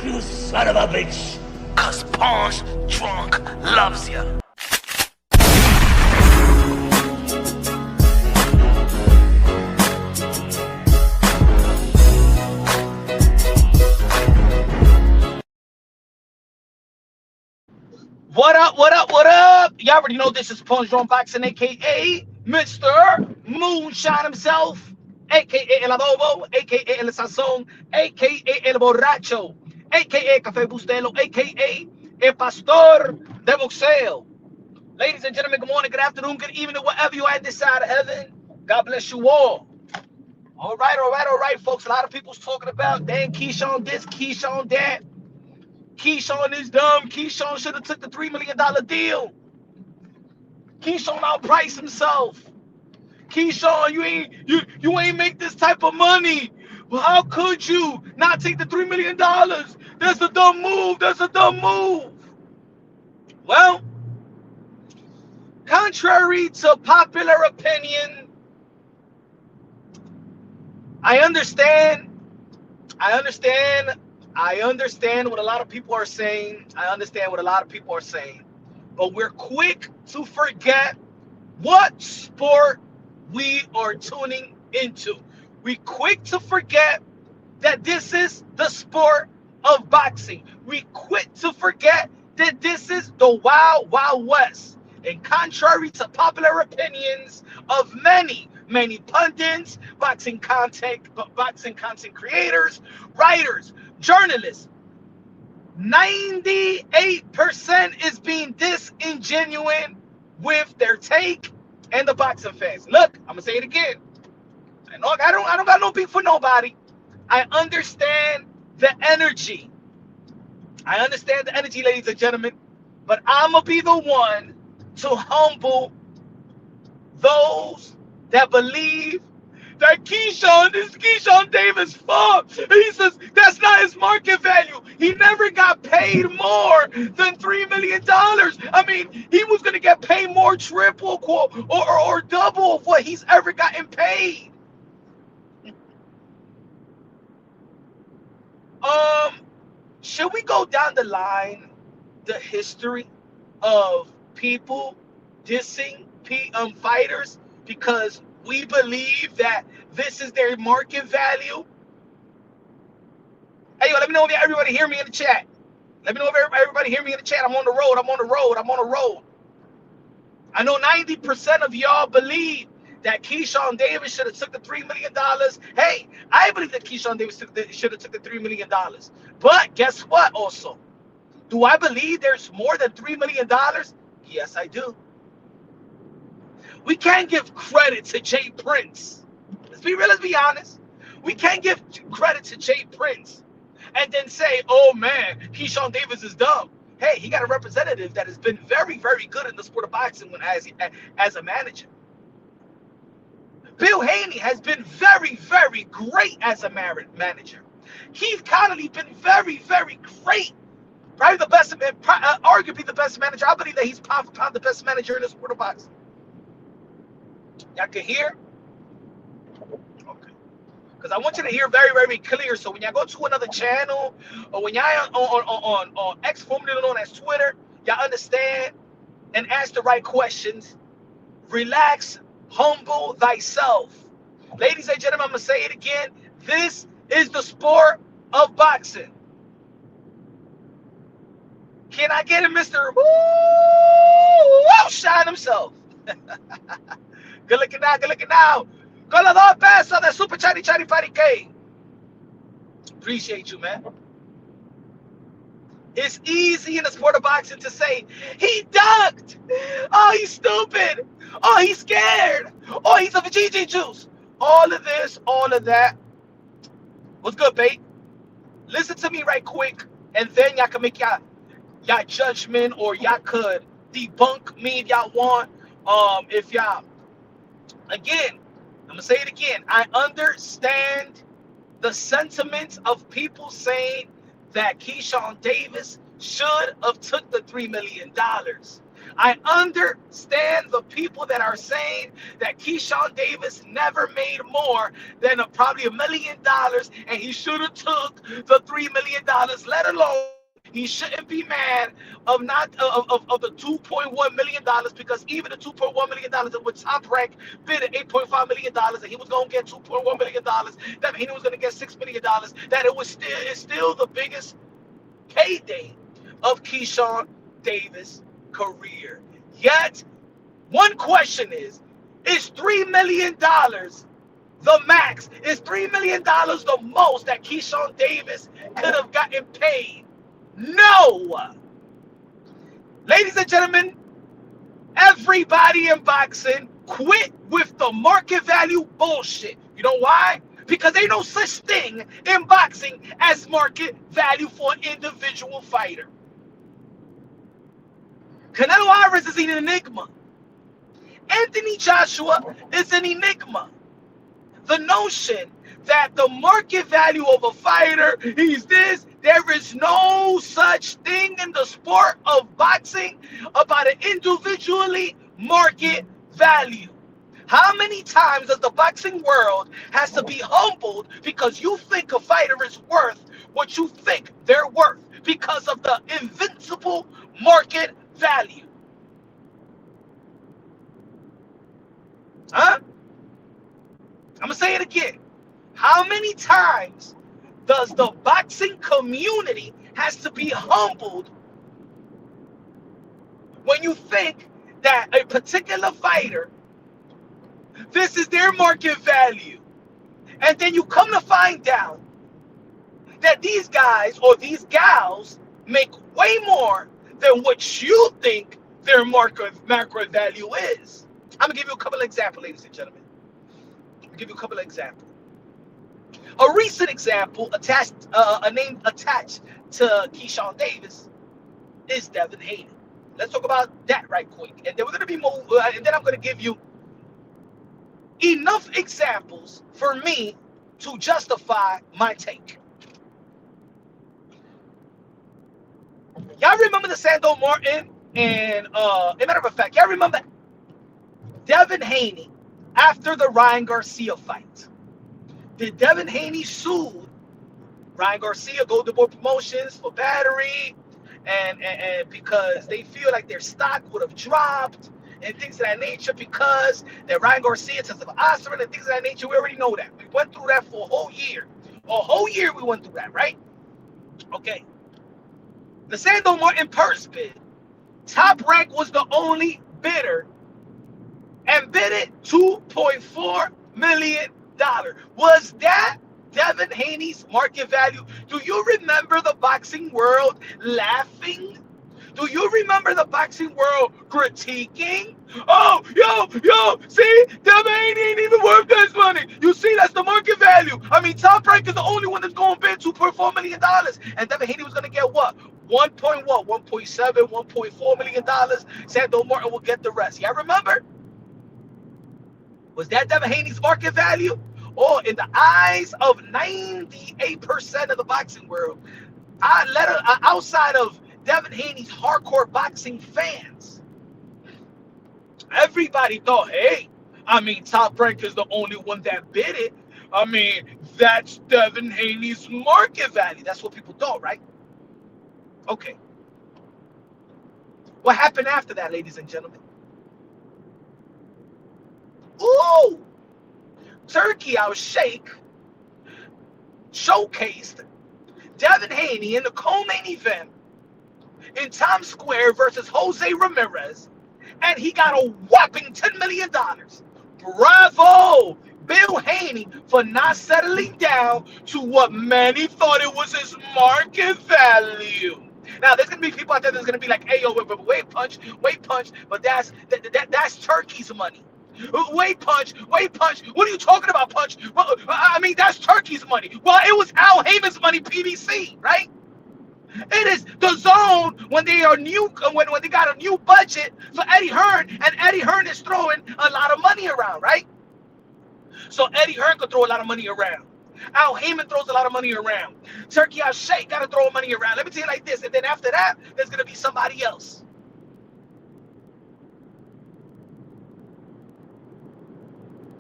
You son of a bitch. Cause Pawn's drunk loves you. What up, what up, what up? Y'all already know this is Pawn's Drunk Boxing, a.k.a. Mr. Moonshine himself, a.k.a. El Adobo, a.k.a. El Sazón, a.k.a. El Borracho, a.k.a. Café Bustelo, a.k.a. El Pastor de Boxeo. Ladies and gentlemen, good morning, good afternoon, good evening, wherever you are at this side of heaven. God bless you all. All right, folks. A lot of people's talking about, dang, Keyshawn this, Keyshawn that. Keyshawn is dumb. Keyshawn should have took the $3 million deal. Keyshawn outpriced himself. Keyshawn, you ain't make this type of money. Well, how could you not take the $3 million? That's a dumb move. That's a dumb move. Well, contrary to popular opinion, I understand what a lot of people are saying. But we're quick to forget what sport we are tuning into. We quick to forget that this is the sport of boxing. We quick to forget that this is the Wild Wild West. And contrary to popular opinions of many pundits, boxing content creators, writers, journalists, 98% is being disingenuous with their take, and the boxing fans. Look, I'm gonna say it again. I don't got no beef for nobody. I understand the energy. Ladies and gentlemen. But I'm gonna be the one to humble those that believe that Keyshawn Davis fought. He says that's not his market value. He never got paid more than $3 million. I mean, he was gonna get paid more, triple or double of what he's ever gotten paid. Should we go down the line, the history of people dissing fighters because we believe that this is their market value? Hey, let me know if everybody hear me in the chat. I'm on the road. I know 90% of y'all believe that Keyshawn Davis should have took the $3 million. Hey, I believe that Keyshawn Davis should have took the $3 million. But guess what also? Do I believe there's more than $3 million? Yes, I do. We can't give credit to Jay Prince. Let's be real, let's be honest. We can't give credit to Jay Prince and then say, oh man, Keyshawn Davis is dumb. Hey, he got a representative that has been very, very good in the sport of boxing as a manager. Bill Haney has been very, very great as a manager. Keith Connolly been very, very great. Probably the best, arguably the best manager. I believe that he's pound for pound the best manager in the sport of boxing. Y'all can hear? Okay. Because I want you to hear very, very clear. So when y'all go to another channel or when y'all on X, formerly known as Twitter, y'all understand and ask the right questions. Relax, humble thyself. Ladies and gentlemen, I'm going to say it again. This is the sport of boxing. Can I get it, Mr. Shine himself? Good looking now. Con los 2 pesos de Super Chatty Patty K. Appreciate you, man. It's easy in the sport of boxing to say, he ducked. Oh, he's stupid. Oh, he's scared. Oh, he's a GG juice. All of this, all of that. What's good, bait? Listen to me right quick, and then y'all can make y'all judgment, or y'all could debunk me if y'all want. If y'all, again, I'm gonna say it again. I understand the sentiments of people saying that Keyshawn Davis should have took the $3 million. I understand the people that are saying that Keyshawn Davis never made more than probably $1 million, and he should have took the $3 million, let alone he shouldn't be mad of not of the $2.1 million, because even the $2.1 million in which Top Rank bid at $8.5 million, and he was going to get $2.1 million, that he was going to get $6 million, that it's still the biggest payday of Keyshawn Davis' career. Yet, one question is $3 million the max? Is $3 million the most that Keyshawn Davis could have gotten paid? No. Ladies and gentlemen, everybody in boxing quit with the market value bullshit. You know why? Because ain't no such thing in boxing as market value for an individual fighter. Canelo Alvarez is an enigma. Anthony Joshua is an enigma. The notion that the market value of a fighter, he's this, there is no such thing in the sport of boxing about an individually market value. How many times does the boxing world has to be humbled because you think a fighter is worth what you think they're worth because of the invincible market value? Huh? I'm going to say it again. How many times does the boxing community has to be humbled when you think that a particular fighter, this is their market value? And then you come to find out that these guys or these gals make way more than what you think their market value is. I'm going to give you a couple of examples, ladies and gentlemen. Give you a couple of examples. A recent example a name attached to Keyshawn Davis is Devin Haney. Let's talk about that right quick, and then we're going to be more. And then I'm going to give you enough examples for me to justify my take. Y'all remember the Sando Martin and as a matter of fact, y'all remember Devin Haney after the Ryan Garcia fight? Did Devin Haney sue Ryan Garcia, Golden Boy Promotions, for battery, and because they feel like their stock would have dropped and things of that nature because that Ryan Garcia tested for aspirin and things of that nature? We already know that. We went through that for a whole year. A whole year we went through that, right? Okay. The Sando Martin purse bid. Top Rank was the only bidder and bid it $2.4 million. Was that Devin Haney's market value? Do you remember the boxing world laughing? Do you remember the boxing world critiquing? Oh, yo, see, Devin Haney ain't even worth this money. You see, that's the market value. I mean, Top Rank is the only one that's going to bid $2.4 million. And Devin Haney was going to get what? 1.7, $1.4 million. Sando Martin will get the rest. Y'all remember? Was that Devin Haney's market value? Or in the eyes of 98% of the boxing world, outside of Devin Haney's hardcore boxing fans, everybody thought, hey, I mean, Top Rank is the only one that bid it. I mean, that's Devin Haney's market value. That's what people thought, right? Okay. What happened after that, ladies and gentlemen? Ooh! Turkey Al Sheikh showcased Devin Haney in the co-main event in Times Square versus Jose Ramirez, and he got a whopping $10 million. Bravo, Bill Haney, for not settling down to what many thought it was his market value. Now, there's going to be people out there that's going to be like, hey, yo, wait, punch, but that's Turkey's money. Wait, punch. What are you talking about, punch? Well, I mean, that's Turkey's money. Well, it was Al Heyman's money, PBC, right? It is the zone when they are new, when they got a new budget for Eddie Hearn, and Eddie Hearn is throwing a lot of money around, right? So Eddie Hearn could throw a lot of money around. Al Heyman throws a lot of money around. Turkey Al Sheikh got to throw money around. Let me tell you like this, and then after that, there's going to be somebody else.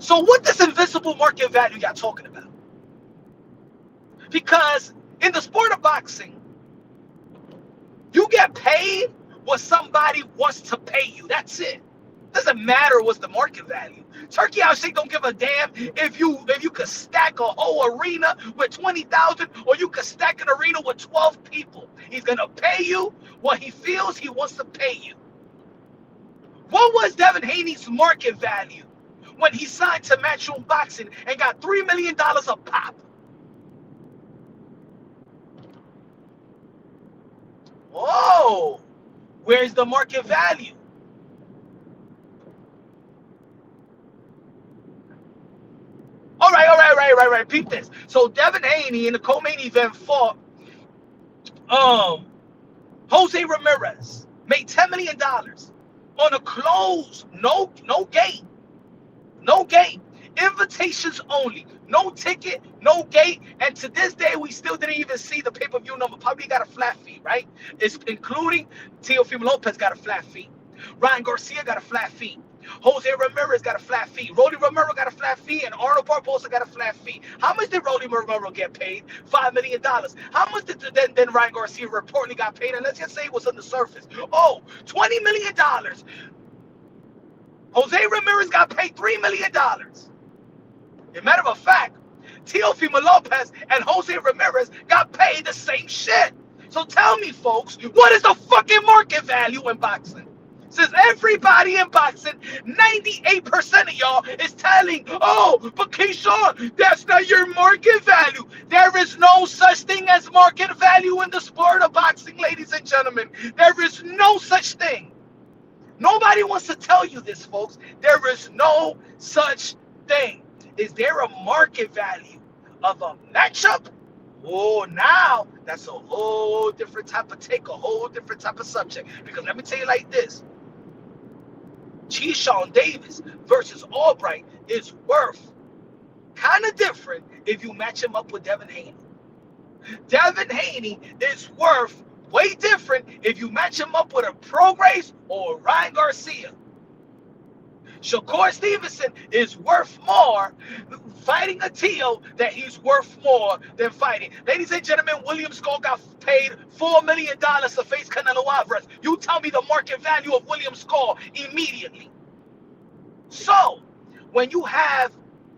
So what this invisible market value y'all talking about? Because in the sport of boxing, you get paid what somebody wants to pay you. That's it. Doesn't matter what's the market value. Turkey out shit don't give a damn if you could stack a whole arena with 20,000 or you could stack an arena with 12 people. He's gonna pay you what he feels he wants to pay you. What was Devin Haney's market value when he signed to Matchroom Boxing and got $3 million a pop? Whoa, where's the market value? All right. Peep this. So Devin Haney in the co-main event fought Jose Ramirez, made $10 million on a close, no gate, invitations only, no ticket, no gate, and to this day we still didn't even see the pay-per-view number. Probably got a flat fee, right? It's including Teofimo Lopez got a flat fee, Ryan Garcia got a flat fee, Jose Ramirez got a flat fee, Rolly Romero got a flat fee, and Arnold Barbosa got a flat fee. How much did Rolly Romero get paid? $5 million. How much did then Ryan Garcia reportedly got paid? And let's just say it was on the surface. Oh, $20 million. Jose Ramirez got paid $3 million. As a matter of fact, Teofimo Lopez and Jose Ramirez got paid the same shit. So tell me, folks, what is the fucking market value in boxing? Since everybody in boxing, 98% of y'all is telling, oh, but Keyshawn, that's not your market value. There is no such thing as market value in the sport of boxing, ladies and gentlemen. There is no such thing. Nobody wants to tell you this, folks. There is no such thing. Is there a market value of a matchup? Oh, now that's a whole different type of take, a whole different type of subject. Because let me tell you like this. Keyshawn Davis versus Albright is worth kind of different if you match him up with Devin Haney. Devin Haney is worth way different if you match him up with a Prograis or Ryan Garcia. Shakur Stevenson is worth more fighting a Tio that he's worth more than fighting. Ladies and gentlemen, William Skull got paid $4 million to face Canelo Alvarez. You tell me the market value of William Skull immediately. So, when you have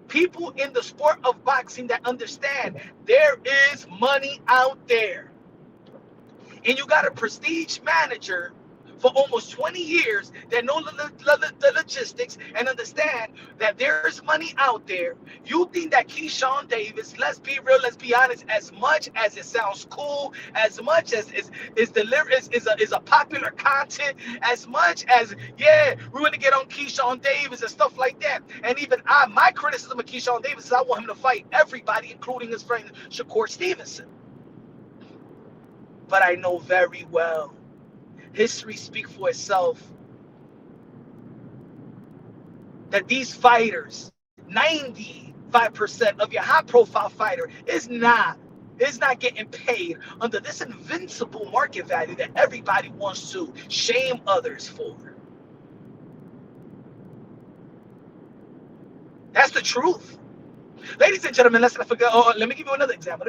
people in the sport of boxing that understand there is money out there, and you got a prestige manager for almost 20 years that know the logistics and understand that there's money out there, you think that Keyshawn Davis, let's be real, let's be honest, as much as it sounds cool, as much as is a popular content, as much as, yeah, we're going to get on Keyshawn Davis and stuff like that. And even my criticism of Keyshawn Davis is I want him to fight everybody, including his friend Shakur Stevenson. But I know very well, history speaks for itself, that these fighters, 95% of your high-profile fighter is not getting paid under this invincible market value that everybody wants to shame others for. That's the truth. Ladies and gentlemen, let's not forget. Oh, let me give you another example.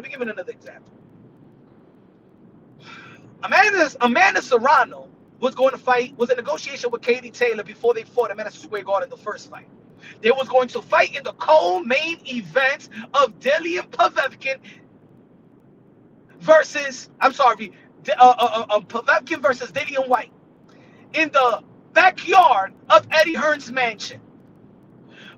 Amanda Serrano was going to fight, was in negotiation with Katie Taylor before they fought at Madison Square Garden the first fight. They was going to fight in the co-main event of Dillian Povetkin versus, Povetkin versus Dillian White in the backyard of Eddie Hearn's mansion.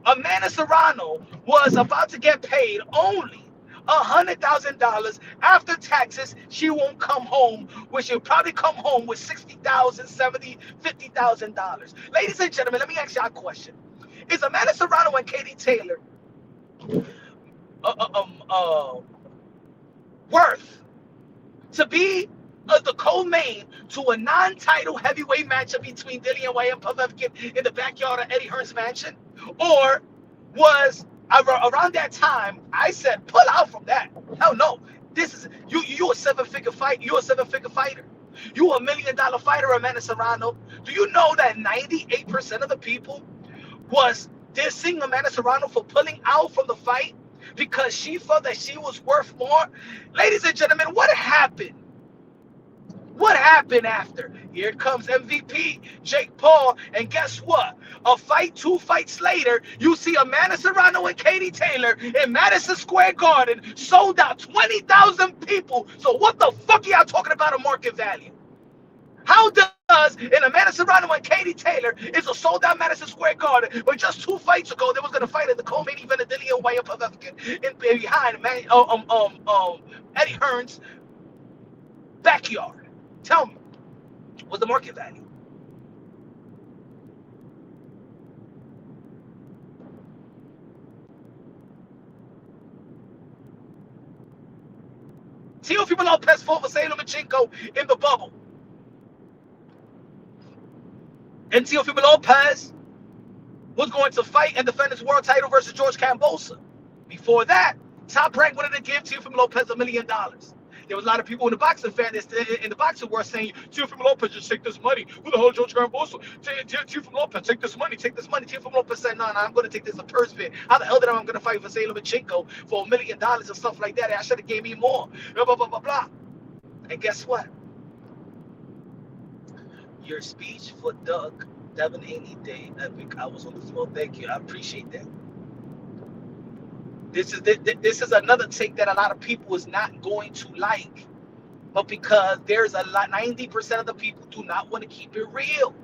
Amanda Serrano was about to get paid only $100,000 after taxes. She won't come home, which she'll probably come home with $60,000, $70,000, $50,000. Ladies and gentlemen, let me ask y'all a question. Is Amanda Serrano and Katie Taylor worth to be the co-main to a non-title heavyweight matchup between Dillian White and Povetkin in the backyard of Eddie Hearn's mansion? Or was around that time, I said, pull out from that. Hell no. This is you a seven-figure fight. You're a seven-figure fighter. You a $1 million fighter, Amanda Serrano. Do you know that 98% of the people was dissing Amanda Serrano for pulling out from the fight because she felt that she was worth more. Ladies and gentlemen, what happened? What happened after? Here comes MVP Jake Paul, and guess what? A fight, 2 fights later, you see Amanda Serrano and Katie Taylor in Madison Square Garden, sold out 20,000 people. So what the fuck are y'all talking about a market value? How does in Amanda Serrano and Katie Taylor is a sold out Madison Square Garden, but just 2 fights ago they was gonna fight in the co-main event of Dillian Wyatt in behind Eddie Hearn's backyard? Tell me, what's the market value? Teofimo Lopez fought Vasily Lomachenko in the bubble. And Teofimo Lopez was going to fight and defend his world title versus George Kambosos. Before that, Top Rank wanted to give Teofimo Lopez $1 million. There was a lot of people in the boxing in the boxing world saying, Teofimo Lopez, just take this money. Who the hell is George Kambosos? Teofimo Lopez, take this money, take this money. Teofimo Lopez said, no, I'm going to take this a purse bid. How the hell did I'm going to fight Vasily Lomachenko for $1 million and stuff like that? I should have gave me more. Blah, blah, blah, blah, blah. And guess what? Your speech for Doug, Devin Haney Day, Epic. I was on the floor. Thank you. I appreciate that. This is another take that a lot of people is not going to like, but because there's a lot, 90% of the people do not want to keep it real.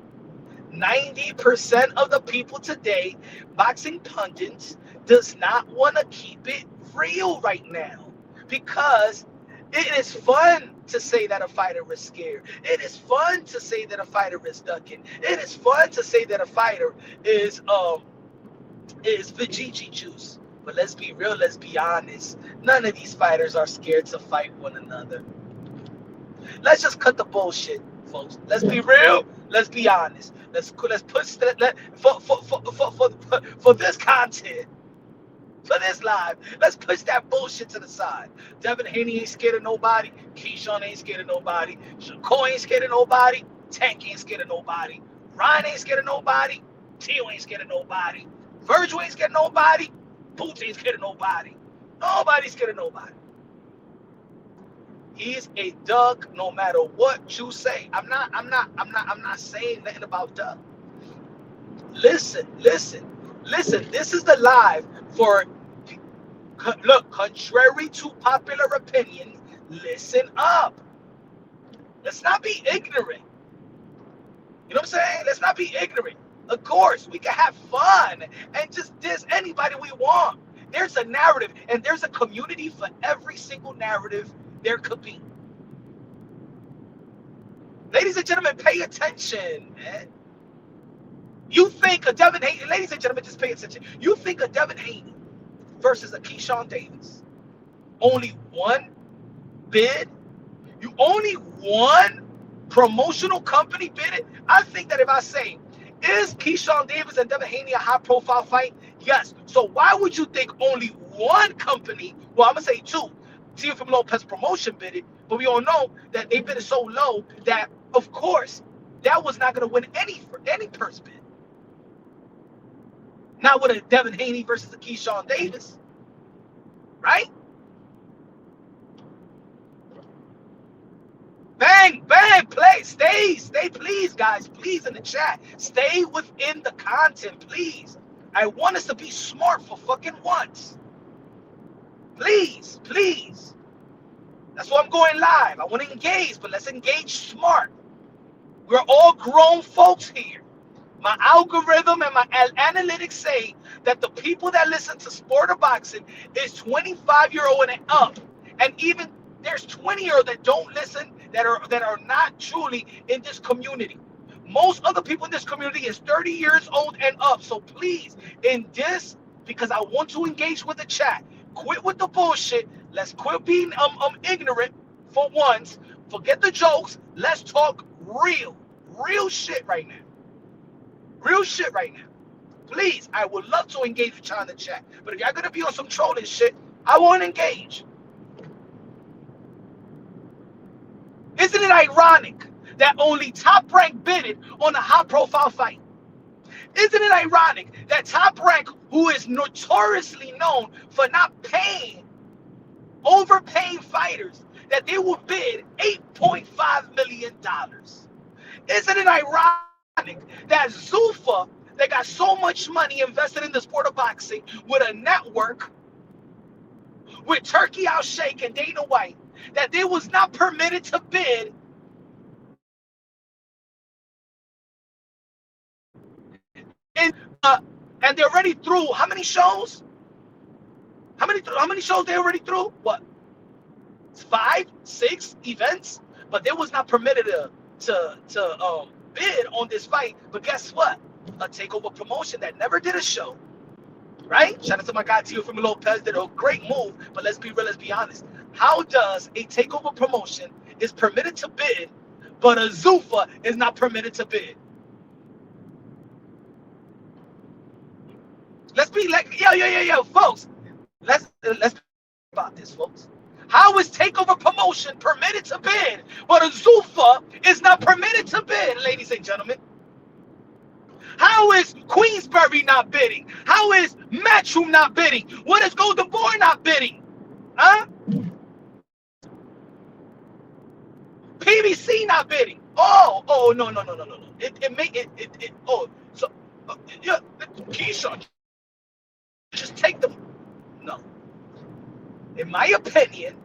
90% of the people today, boxing pundits, does not want to keep it real right now because it is fun to say that a fighter is scared. It is fun to say that a fighter is ducking. It is fun to say that a fighter is Vijiji juice. But let's be real, let's be honest. None of these fighters are scared to fight one another. Let's just cut the bullshit, folks. Let's be real. Let's be honest. Let's push that for this content, for this live. Let's push that bullshit to the side. Devin Haney ain't scared of nobody. Keyshawn ain't scared of nobody. Shakur ain't scared of nobody. Tank ain't scared of nobody. Ryan ain't scared of nobody. Tio ain't scared of nobody. Virgil ain't scared of nobody. Boots ain't scared of nobody. Nobody's scared of nobody. He's a Doug no matter what you say. I'm not saying nothing about Doug. Listen. This is the live for, look, contrary to popular opinion, listen up. Let's not be ignorant. You know what I'm saying? Let's not be ignorant. Of course, we can have fun and just diss anybody we want. There's a narrative, and there's a community for every single narrative there could be. Ladies and gentlemen, pay attention, man. You think a Devin Haney, ladies and gentlemen, just pay attention. You think a Devin Haney versus a Keyshawn Davis, only one bid? You only one promotional company bid it? I think that if I say, is Keyshawn Davis and Devin Haney a high-profile fight? Yes. So why would you think only one company, well, I'm going to say 2, Teofimo Lopez promotion bid it, but we all know that they bid it so low that, of course, that was not going to win any purse bid. Not with a Devin Haney versus a Keyshawn Davis, right? Bang, play, stay, please, guys, please, in the chat. Stay within the content, please. I want us to be smart for fucking once. Please. That's why I'm going live. I want to engage, but let's engage smart. We're all grown folks here. My algorithm and my analytics say that the people that listen to sport or boxing is 25-year-old and up. And even there's 20-year-old that don't listen, that are not truly in this community. Most other people in this community is 30 years old and up. So please, in this, because I want to engage with the chat, quit with the bullshit. Let's quit being ignorant for once. Forget the jokes. Let's talk real shit right now. Real shit right now. Please, I would love to engage with y'all in the chat. But if y'all gonna be on some trolling shit, I won't engage. Isn't it ironic that only Top Rank bid it on a high-profile fight? Isn't it ironic that Top Rank, who is notoriously known for not overpaying fighters, that they will bid $8.5 million? Isn't it ironic that Zuffa, they got so much money invested in the sport of boxing with a network with Turkey Al Sheikh and Dana White, that they was not permitted to bid in, and they already threw how many shows? How many shows they already threw? What? 5, 6 events, but they was not permitted to bid on this fight. But guess what? A takeover promotion that never did a show, right? Shout out to my guy Teofimo Lopez, did a great move. But let's be real, let's be honest. How does a takeover promotion is permitted to bid, but a Zuffa is not permitted to bid? Let's be like, yo, folks. Let's about this, folks. How is takeover promotion permitted to bid, but a Zuffa is not permitted to bid, ladies and gentlemen? How is Queensberry not bidding? How is Matchroom not bidding? What is Golden Boy not bidding? Huh? PBC not bidding. Oh, no. Yeah, Keyshawn, just take them. No. In my opinion,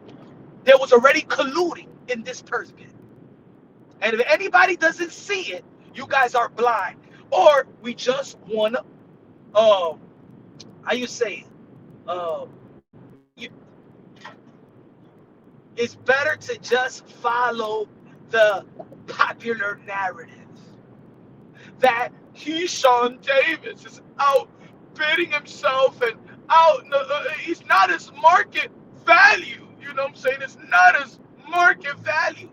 there was already colluding in this purse bid. And if anybody doesn't see it, you guys are blind. Or we just want to, how you say it? It's better to just follow the popular narrative that Keyshawn Davis is outbidding himself and he's not his market value. You know what I'm saying? It's not his market value.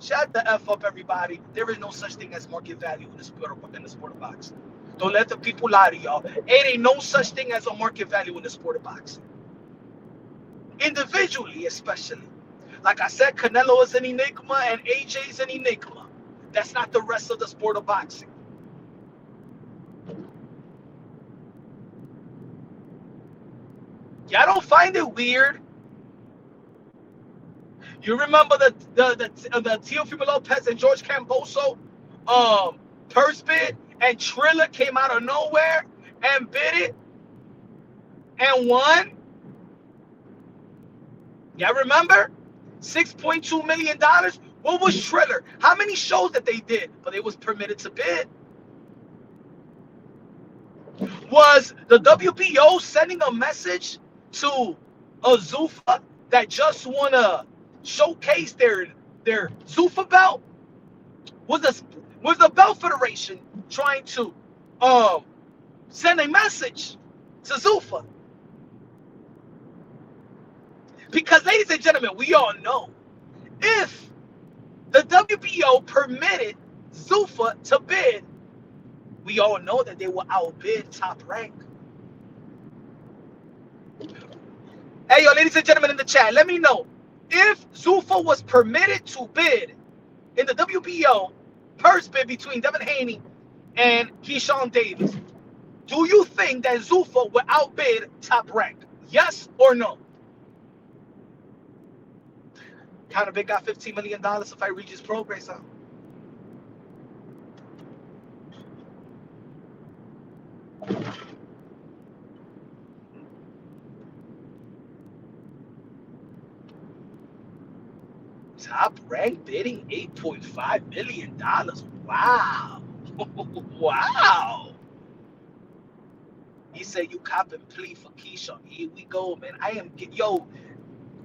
Shut the F up, everybody. There is no such thing as market value in the sport of boxing. Don't let the people lie to y'all. It ain't no such thing as a market value in the sport of boxing. Individually, especially. Like I said, Canelo is an enigma and AJ is an enigma. That's not the rest of the sport of boxing. Y'all don't find it weird? You remember the Teofimo Lopez and George Camboso purse bid, and Triller came out of nowhere and bid it and won? Y'all remember? $6.2 million. What was Triller? How many shows that they did, but they was permitted to bid? Was the WBO sending a message to a Zuffa that just wanna showcase their Zuffa belt? Was the Belt Federation trying to send a message to Zuffa? Because, ladies and gentlemen, we all know if the WBO permitted Zuffa to bid, we all know that they will outbid Top Rank. Hey, yo, ladies and gentlemen in the chat, let me know. If Zuffa was permitted to bid in the WBO purse bid between Devin Haney and Keyshawn Davis, do you think that Zuffa would outbid Top Rank? Yes or no? Counter bid got $15 million if I reach his progress out. Top Rank bidding $8.5 million. Wow. Wow. He said you cop and plea for Keyshawn. Here we go, man. Yo,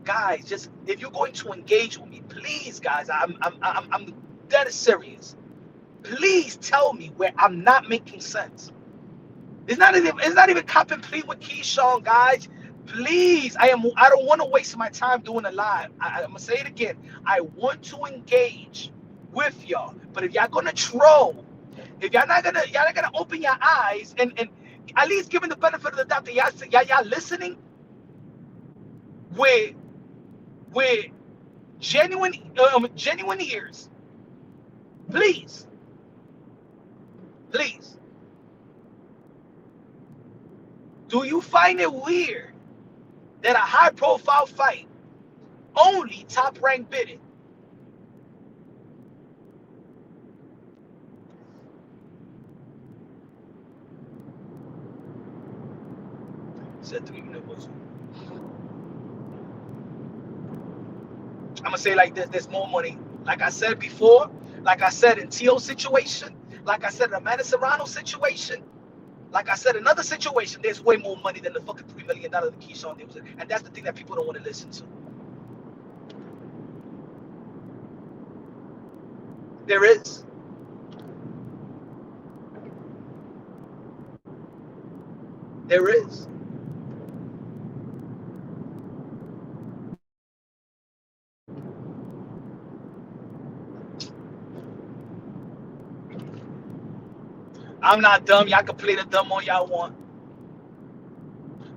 guys, just if you're going to engage with me, please, guys, I'm dead serious. Please tell me where I'm not making sense. It's not even cop and plea with Keyshawn, guys. Please, I don't want to waste my time doing a live. I'm gonna say it again. I want to engage with y'all. But if y'all gonna troll, if y'all not gonna open your eyes and at least give me the benefit of the doubt that y'all listening with genuine ears. Please. Do you find it weird that a high-profile fight only top-ranked bidding? Said 3 minutes. I'm gonna say like this: there's more money. Like I said before, like I said in T.O. situation, like I said in the Amanda Serrano situation, like I said in another situation, there's way more money than the fucking $3 million that Keyshawn Davis. And that's the thing that people don't want to listen to. There is. There is. I'm not dumb. Y'all can play the dumb all y'all want.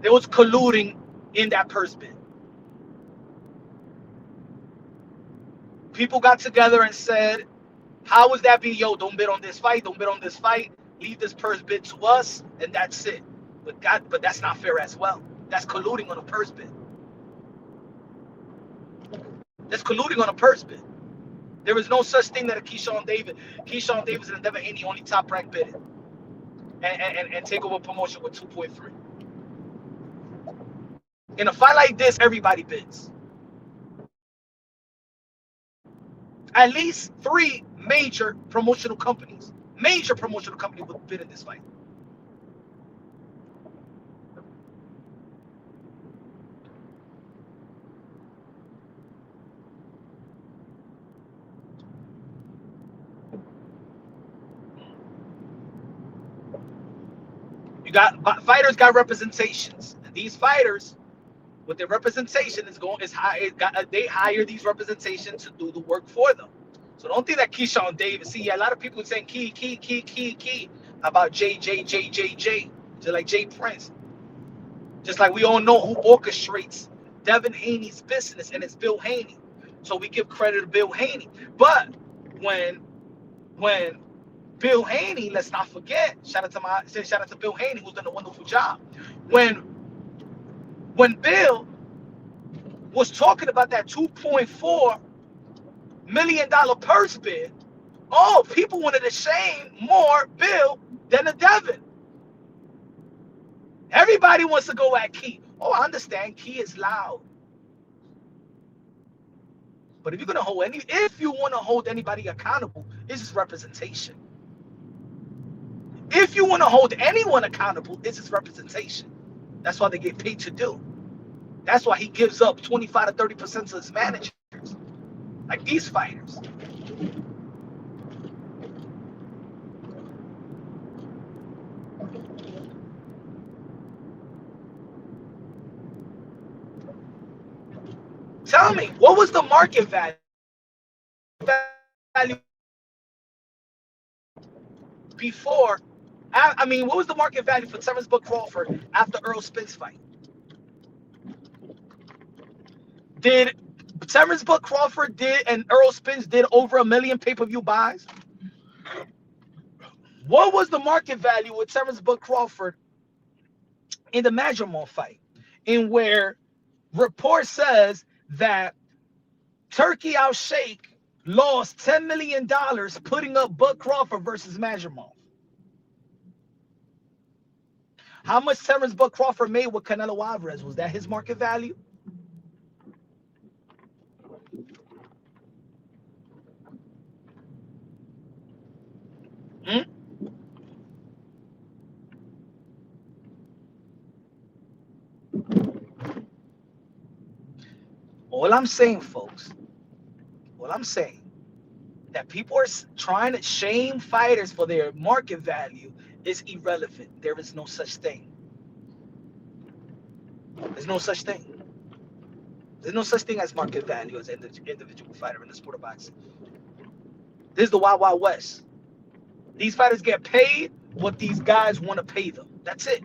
There was colluding in that purse bid. People got together and said, how was that be? Yo, don't bid on this fight. Don't bid on this fight. Leave this purse bid to us, and that's it. But that's not fair as well. That's colluding on a purse bid. That's colluding on a purse bid. There is no such thing that a Keyshawn Davis and Devin Haney only top ranked bidding and take over promotion with 2.3. In a fight like this, everybody bids. At least 3 major promotional companies would bid in this fight. You got fighters got representations. And these fighters, with their representation, they hire these representations to do the work for them. So don't think that Keyshawn Davis. See, a lot of people are saying key about J. Just like Jay Prince. Just like we all know who orchestrates Devin Haney's business, and it's Bill Haney. So we give credit to Bill Haney. But when Bill Haney, let's not forget, shout out to Bill Haney, who's done a wonderful job. When Bill was talking about that $2.4 million purse bid, people wanted to shame more Bill than the Devin. Everybody wants to go at Key. I understand Key is loud. But if you want to hold anybody accountable, it's just representation. If you want to hold anyone accountable, it's just representation. That's why they get paid to do. That's why he gives up 25 to 30% to his managers, like these fighters. Tell me, what was the market value before? What was the market value for Terrence Bud Crawford after Earl Spence fight? Did Terrence Bud Crawford and Earl Spence did over 1 million pay-per-view buys? What was the market value with Terrence Bud Crawford in the Madrimov fight, in where report says that Turkey Al Sheikh lost $10 million putting up Bud Crawford versus Madrimov? How much Terrence Bud Crawford made with Canelo Alvarez? Was that his market value? All I'm saying, folks, that people are trying to shame fighters for their market value is irrelevant. There is no such thing. There's no such thing. There's no such thing as market value as an individual fighter in the sport of boxing. This is the Wild Wild West. These fighters get paid what these guys want to pay them. That's it.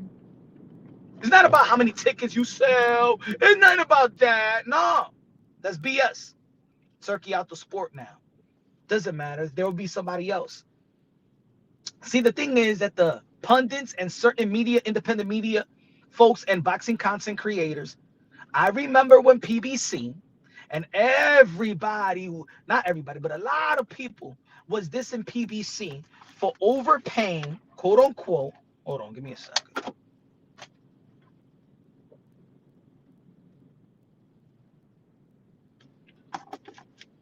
It's not about how many tickets you sell. It's not about that. No. That's BS. Turkey out the sport now. Doesn't matter. There will be somebody else. See, the thing is that the pundits and certain media, independent media, folks and boxing content creators, I remember when PBC and everybody, not everybody, but a lot of people was dissing PBC for overpaying, quote unquote. Hold on, give me a second.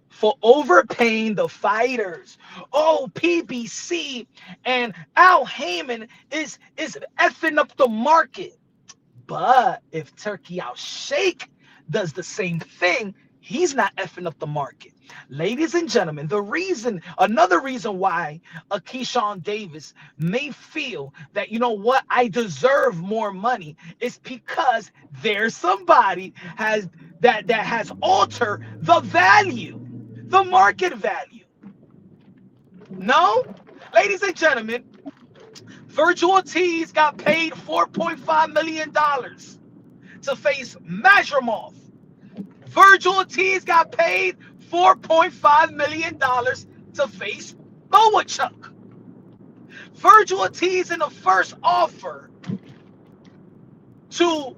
For overpaying the fighters. Oh, PBC and Al Heyman is effing up the market. But if Turkey Al Sheikh does the same thing, he's not effing up the market. Ladies and gentlemen, another reason why a Keyshawn Davis may feel that, you know what, I deserve more money is because there's somebody that has altered the value, the market value. No? Ladies and gentlemen, Virgil Ortiz got paid $4.5 million to face Majramov. Virgil Ortiz got paid $4.5 million to face Boachuk. Virgil Ortiz in the first offer to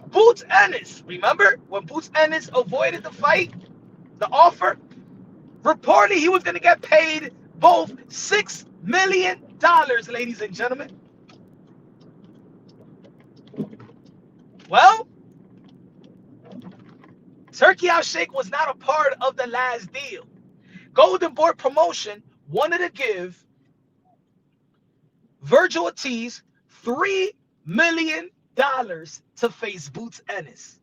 Boots Ennis. Remember when Boots Ennis avoided the fight, the offer? Reportedly, he was going to get paid both $6 million, ladies and gentlemen. Well, Turkey Al Sheikh was not a part of the last deal. Golden Boy Promotion wanted to give Virgil Ortiz $3 million to face Boots Ennis.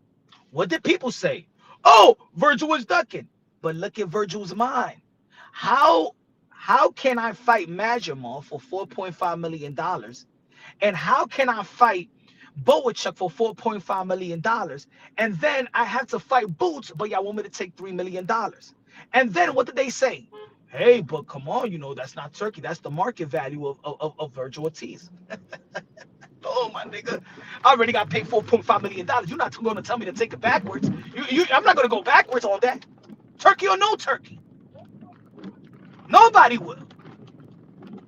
What did people say? Oh, Virgil was ducking. But look at Virgil's mind. How can I fight Majramov for $4.5 million? And how can I fight Boachuk for $4.5 million? And then I have to fight Boots, but y'all want me to take $3 million. And then what did they say? Hey, but come on, you know, that's not Turkey. That's the market value of Virgil Ortiz. Oh, my nigga. I already got paid $4.5 million. You're not going to tell me to take it backwards. I'm not going to go backwards on that. Turkey or no Turkey. Nobody will.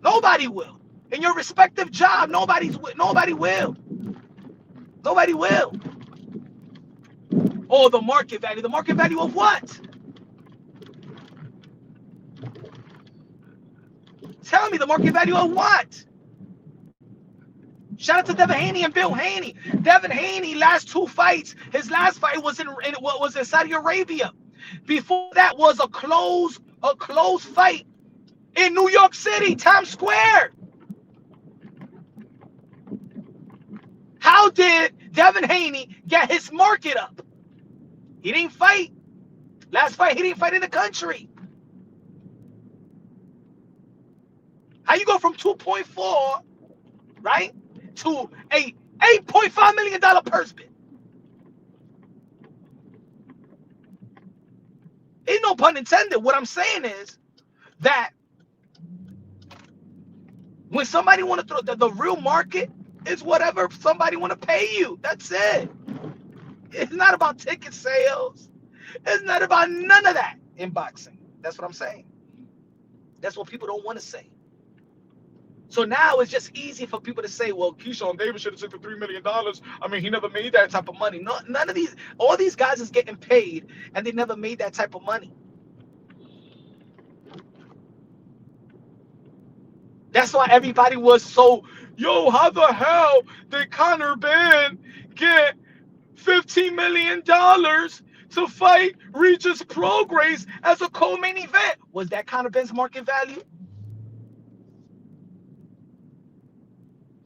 Nobody will. In your respective job, nobody will. Nobody will. Oh, the market value. The market value of what? Tell me the market value of what? Shout out to Devin Haney and Bill Haney. Devin Haney, last two fights. His last fight was in Saudi Arabia. Before that was a close fight in New York City, Times Square. How did Devin Haney get his market up? He didn't fight. Last fight, he didn't fight in the country. How you go from 2.4, right, to a $8.5 million purse bid? Ain't no pun intended. What I'm saying is that when somebody want to throw the real market is whatever somebody want to pay you. That's it. It's not about ticket sales. It's not about none of that in boxing. That's what I'm saying. That's what people don't want to say. So now it's just easy for people to say, well, Keyshawn Davis should have took the $3 million. I mean, he never made that type of money. No, none of these, all these guys is getting paid and they never made that type of money. That's why everybody was so, yo, how the hell did Conor Ben get $15 million to fight Regis Prograis as a co-main event? Was that Conor Ben's market value?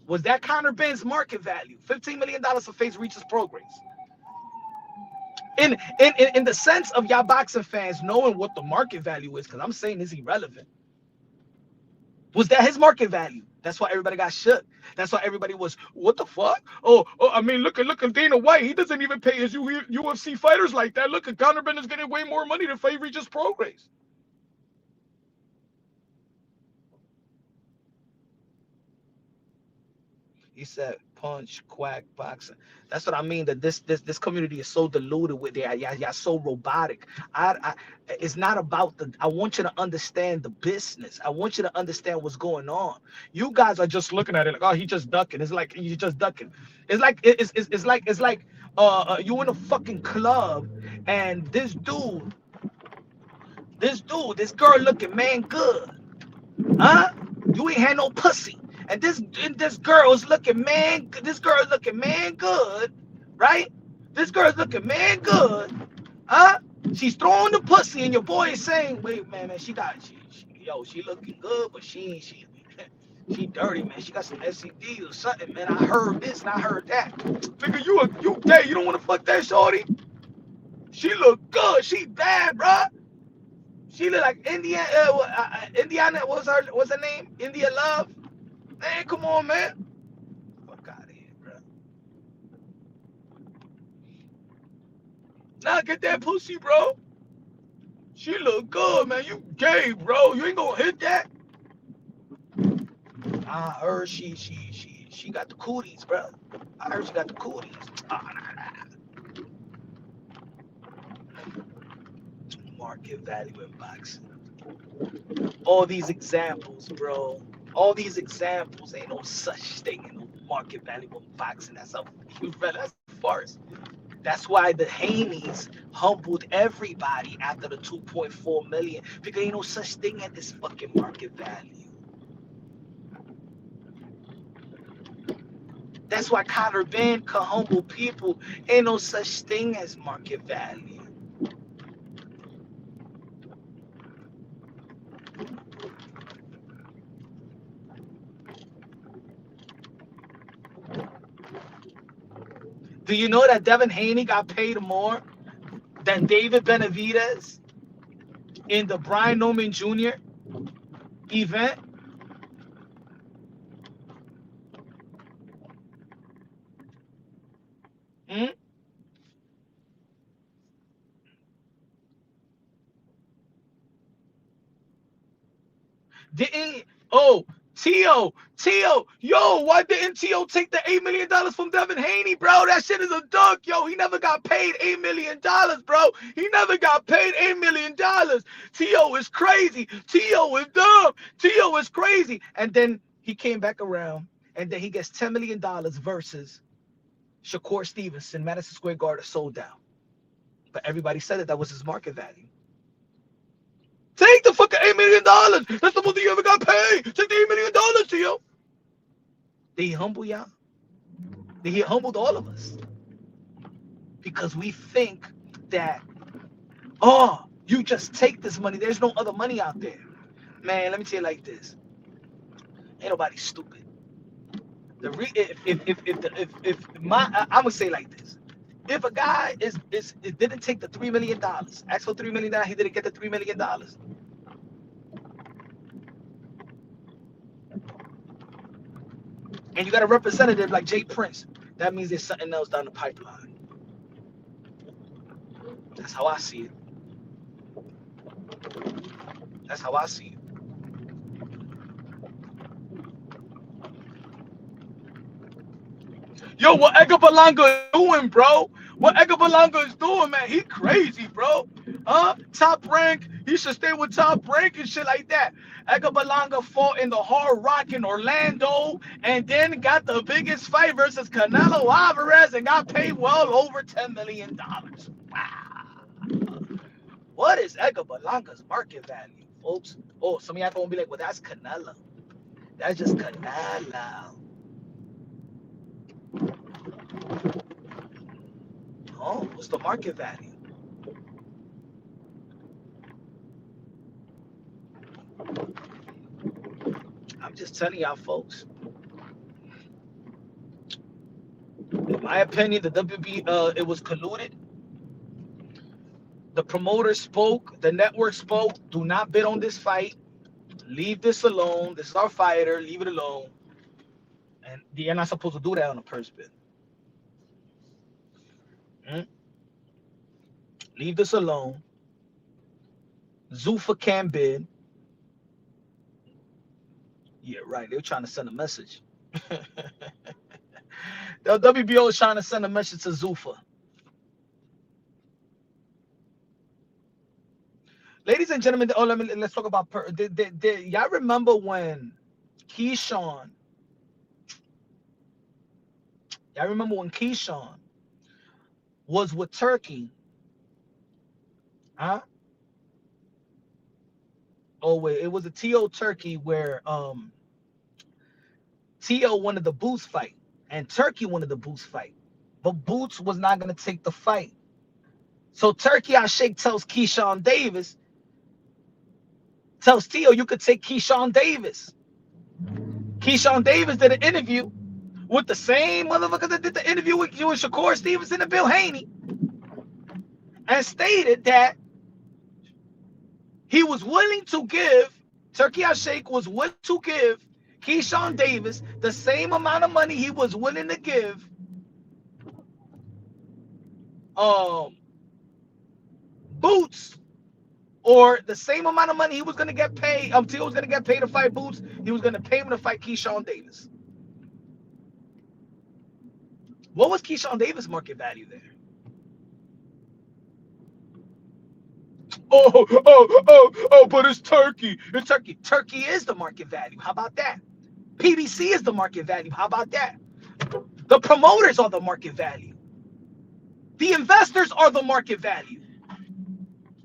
Was that Conor Ben's market value? $15 million to face Regis Prograis. In the sense of y'all boxing fans knowing what the market value is, because I'm saying it's irrelevant. Was that his market value? That's why everybody got shook. That's why everybody was, what the fuck? Oh, I mean, look at Dana White. He doesn't even pay his UFC fighters like that. Look at Conor Ben is getting way more money to fight Regis Prograis. He said punch, quack, boxing. That's what I mean. That this community is so diluted with it. Yeah, so robotic. I it's not about the. I want you to understand the business. I want you to understand what's going on. You guys are just looking at it like, oh, he just ducking. It's like he's just ducking. It's like it's like you in a fucking club and this girl looking man good. Huh? You ain't had no pussy. And this girl is looking man. This girl is looking man good, right? This girl is looking man good. Huh? She's throwing the pussy, and your boy is saying, "Wait, man, she looking good, but she dirty, man. She got some STDs or something, man. I heard this and I heard that. Nigga, you gay? You don't want to fuck that shorty? She look good. She bad, bruh. She look like Indiana. What's her name? India Love. Man, come on, man. Fuck out of here, bro. Nah, get that pussy, bro. She look good, man. You gay, bro. You ain't gonna hit that. I heard she got the cooties, bro. I heard she got the cooties. Nah. Market value in boxing. All these examples, bro. All these examples ain't no such thing in no market value in boxing. That's a farce. That's why the Haneys humbled everybody after the 2.4 million, because ain't no such thing as this fucking market value. That's why Conor Ben can humble people. Ain't no such thing as market value. Do you know that Devin Haney got paid more than David Benavidez in the Brian Norman Jr. event? Hmm? Didn't Tio, yo, why didn't Tio take the $8 million from Devin Haney, bro? That shit is a duck, yo. He never got paid $8 million, bro. He never got paid $8 million. Tio is crazy. Tio is dumb. Tio is crazy. And then he came back around, and then he gets $10 million versus Shakur Stevenson, Madison Square Garden, sold out. But everybody said that was his market value. Take the fucking $8 million. That's the most you ever got paid. Take the $8 million to you. Did he humble y'all? He humbled all of us. Because we think that, oh, you just take this money. There's no other money out there. Man, let me tell you like this. Ain't nobody stupid. I'm gonna say like this. If a guy didn't take the $3 million, asked for $3 million, he didn't get the $3 million. And you got a representative like Jay Prince, that means there's something else down the pipeline. That's how I see it. That's how I see it. Yo, what Edgar Berlanga is doing, bro? What Edgar Berlanga is doing, man? He crazy, bro. Top rank. He should stay with Top Rank and shit like that. Edgar Berlanga fought in the Hard Rock in Orlando and then got the biggest fight versus Canelo Alvarez and got paid well over $10 million. Wow. What is Edgar Berlanga's market value, folks? Oh, some of y'all gonna be like, well, that's Canelo. That's just Canelo. Oh, what's the market value? I'm just telling y'all, folks. In my opinion, the WB, it was colluded. The promoter spoke. The network spoke. Do not bid on this fight. Leave this alone. This is our fighter. Leave it alone. And you're not supposed to do that on a purse bid. Leave this alone. Zuffa can bid. Yeah, right. They were trying to send a message. The WBO is trying to send a message to Zuffa. Ladies and gentlemen, let's talk about y'all remember when Keyshawn? Y'all remember when Keyshawn was with Turkey? Huh? Oh wait, it was a TO Turkey where TO wanted the Boots fight and Turkey wanted the Boots fight, but Boots was not gonna take the fight. So Turkey Sheikh tells Keyshawn Davis, tells TO, you could take Keyshawn Davis. Keyshawn Davis did an interview with the same motherfucker that did the interview with you and Shakur Stevenson and Bill Haney, and stated that he was willing to give, Turkey Sheikh was willing to give Keyshawn Davis the same amount of money he was willing to give Boots, or the same amount of money he was going to get paid. T.O. was going to get paid to fight Boots. He was going to pay him to fight Keyshawn Davis. What was Keyshawn Davis' market value there? But it's Turkey. It's Turkey. Turkey is the market value. How about that? PBC is the market value. How about that? The promoters are the market value. The investors are the market value.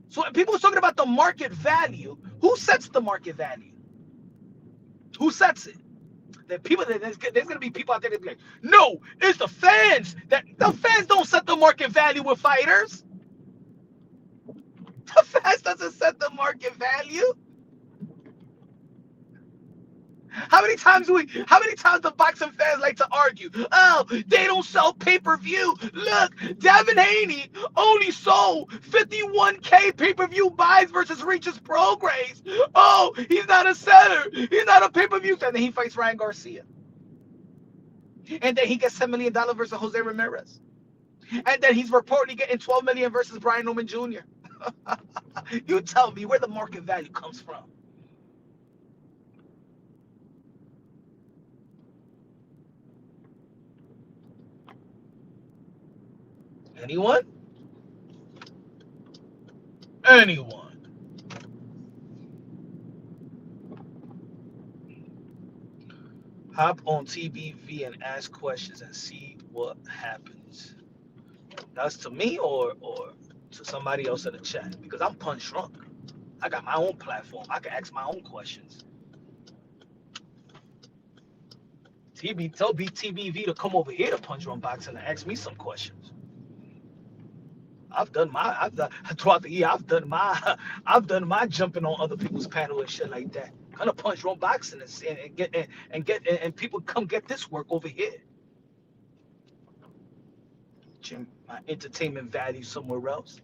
So when people are talking about the market value, who sets the market value? Who sets it? There's going to be people out there that be like, no, it's the fans. The fans don't set the market value with fighters. The fans doesn't set the market value. How many times the boxing fans like to argue? Oh, they don't sell pay-per-view. Look, Devin Haney only sold 51K pay-per-view buys versus Regis Prograis. Oh, he's not a setter. He's not a pay-per-view. And then he fights Ryan Garcia. And then he gets $10 million versus Jose Ramirez. And then he's reportedly getting $12 million versus Brian Newman Jr. You tell me where the market value comes from. Anyone? Anyone? Hop on TBV and ask questions and see what happens. That's to me or to somebody else in the chat, because I'm punch drunk. I got my own platform. I can ask my own questions. Tell TBV to come over here to Punch Drunk Boxing and ask me some questions. Throughout the year, I've done my jumping on other people's panel and shit like that. Kind of Punch Drunk Boxing and people come get this work over here. My entertainment value somewhere else.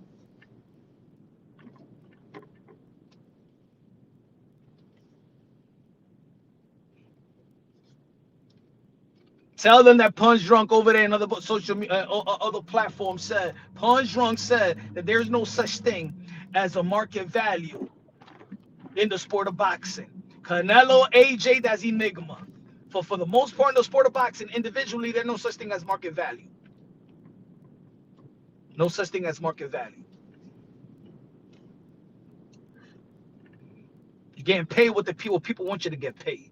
Tell them that Punch Drunk over there and other social media, other platforms said, Punch Drunk said that there's no such thing as a market value in the sport of boxing. Canelo, AJ, that's enigma. For the most part in the sport of boxing, individually, there's no such thing as market value. No such thing as market value. You're getting paid what the people want you to get paid.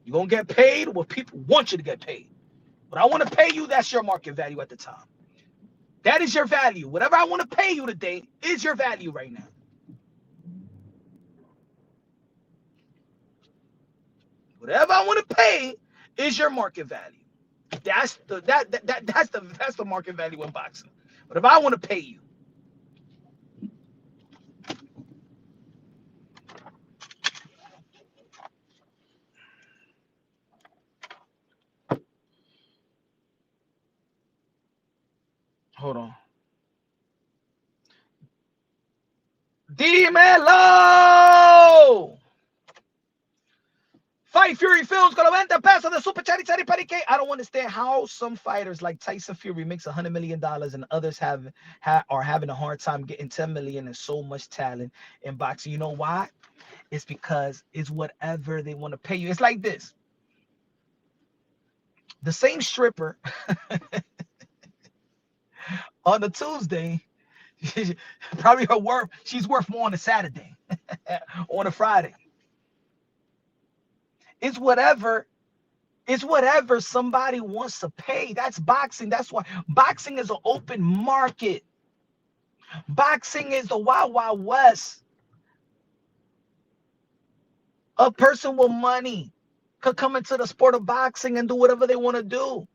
You're going to get paid what people want you to get paid. What I want to pay you, that's your market value at the time. That is your value. Whatever I want to pay you today is your value right now. Whatever I want to pay is your market value. That's the market value in boxing. Whatever I want to pay you. Hold on. Dímelo! Fight Fury Films con 90 pesos de super chari parique. I don't understand how some fighters like Tyson Fury makes $100 million and others are having a hard time getting $10 million and so much talent in boxing. You know why? It's because it's whatever they want to pay you. It's like this. The same stripper on a Tuesday, probably she's worth more on a Saturday, on a Friday. It's whatever somebody wants to pay. That's boxing. That's why boxing is an open market. Boxing is the Wild Wild West. A person with money could come into the sport of boxing and do whatever they want to do.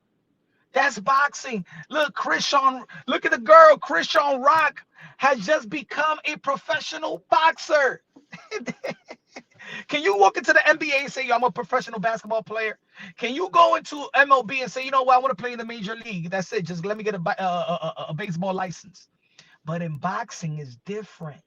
That's boxing. Look, look at the girl. Keyshawn Rock has just become a professional boxer. Can you walk into the NBA and say, yo, I'm a professional basketball player? Can you go into MLB and say, you know what, I want to play in the major league? That's it. Just let me get a baseball license. But in boxing, it's different.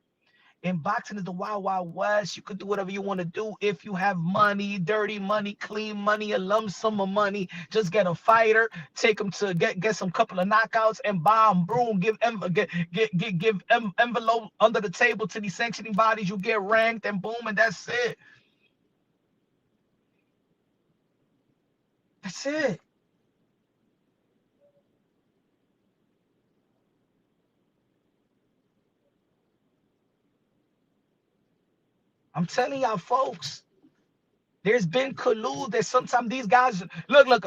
In boxing is the Wild Wild West. You could do whatever you want to do if you have money, dirty money, clean money, a lump sum of money. Just get a fighter, take him to get some couple of knockouts, and bomb, boom, give envelope under the table to these sanctioning bodies. You get ranked, and boom, and that's it. That's it. I'm telling y'all, folks, there's been collude that sometimes these guys look.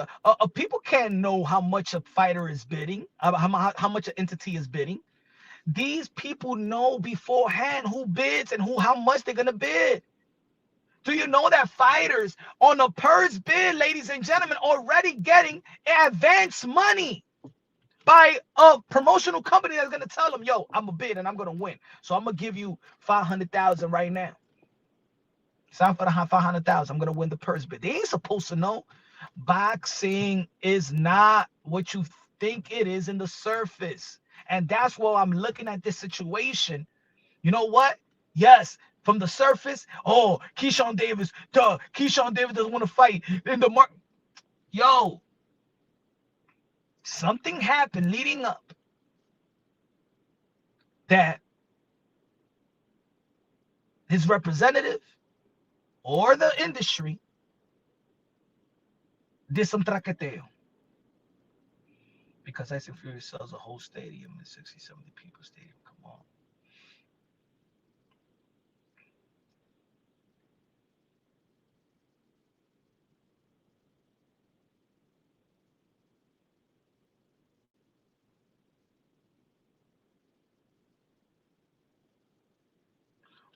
People can't know how much a fighter is bidding, how much an entity is bidding. These people know beforehand who bids and how much they're gonna bid. Do you know that fighters on a purse bid, ladies and gentlemen, already getting advance money by a promotional company that's gonna tell them, yo, I'm a bid and I'm gonna win. So I'm gonna give you 500,000 right now. Sign for the 500,000. I'm gonna win the purse bid. They ain't supposed to know. Boxing is not what you think it is in the surface, and that's why I'm looking at this situation. You know what? Yes, from the surface. Oh, Keyshawn Davis. Duh. Keyshawn Davis doesn't want to fight in the mark. Yo, something happened leading up that his representative or the industry did some traqueteo. Because Ice and Fury sells a whole stadium in 60, 70 people stadium. Come on.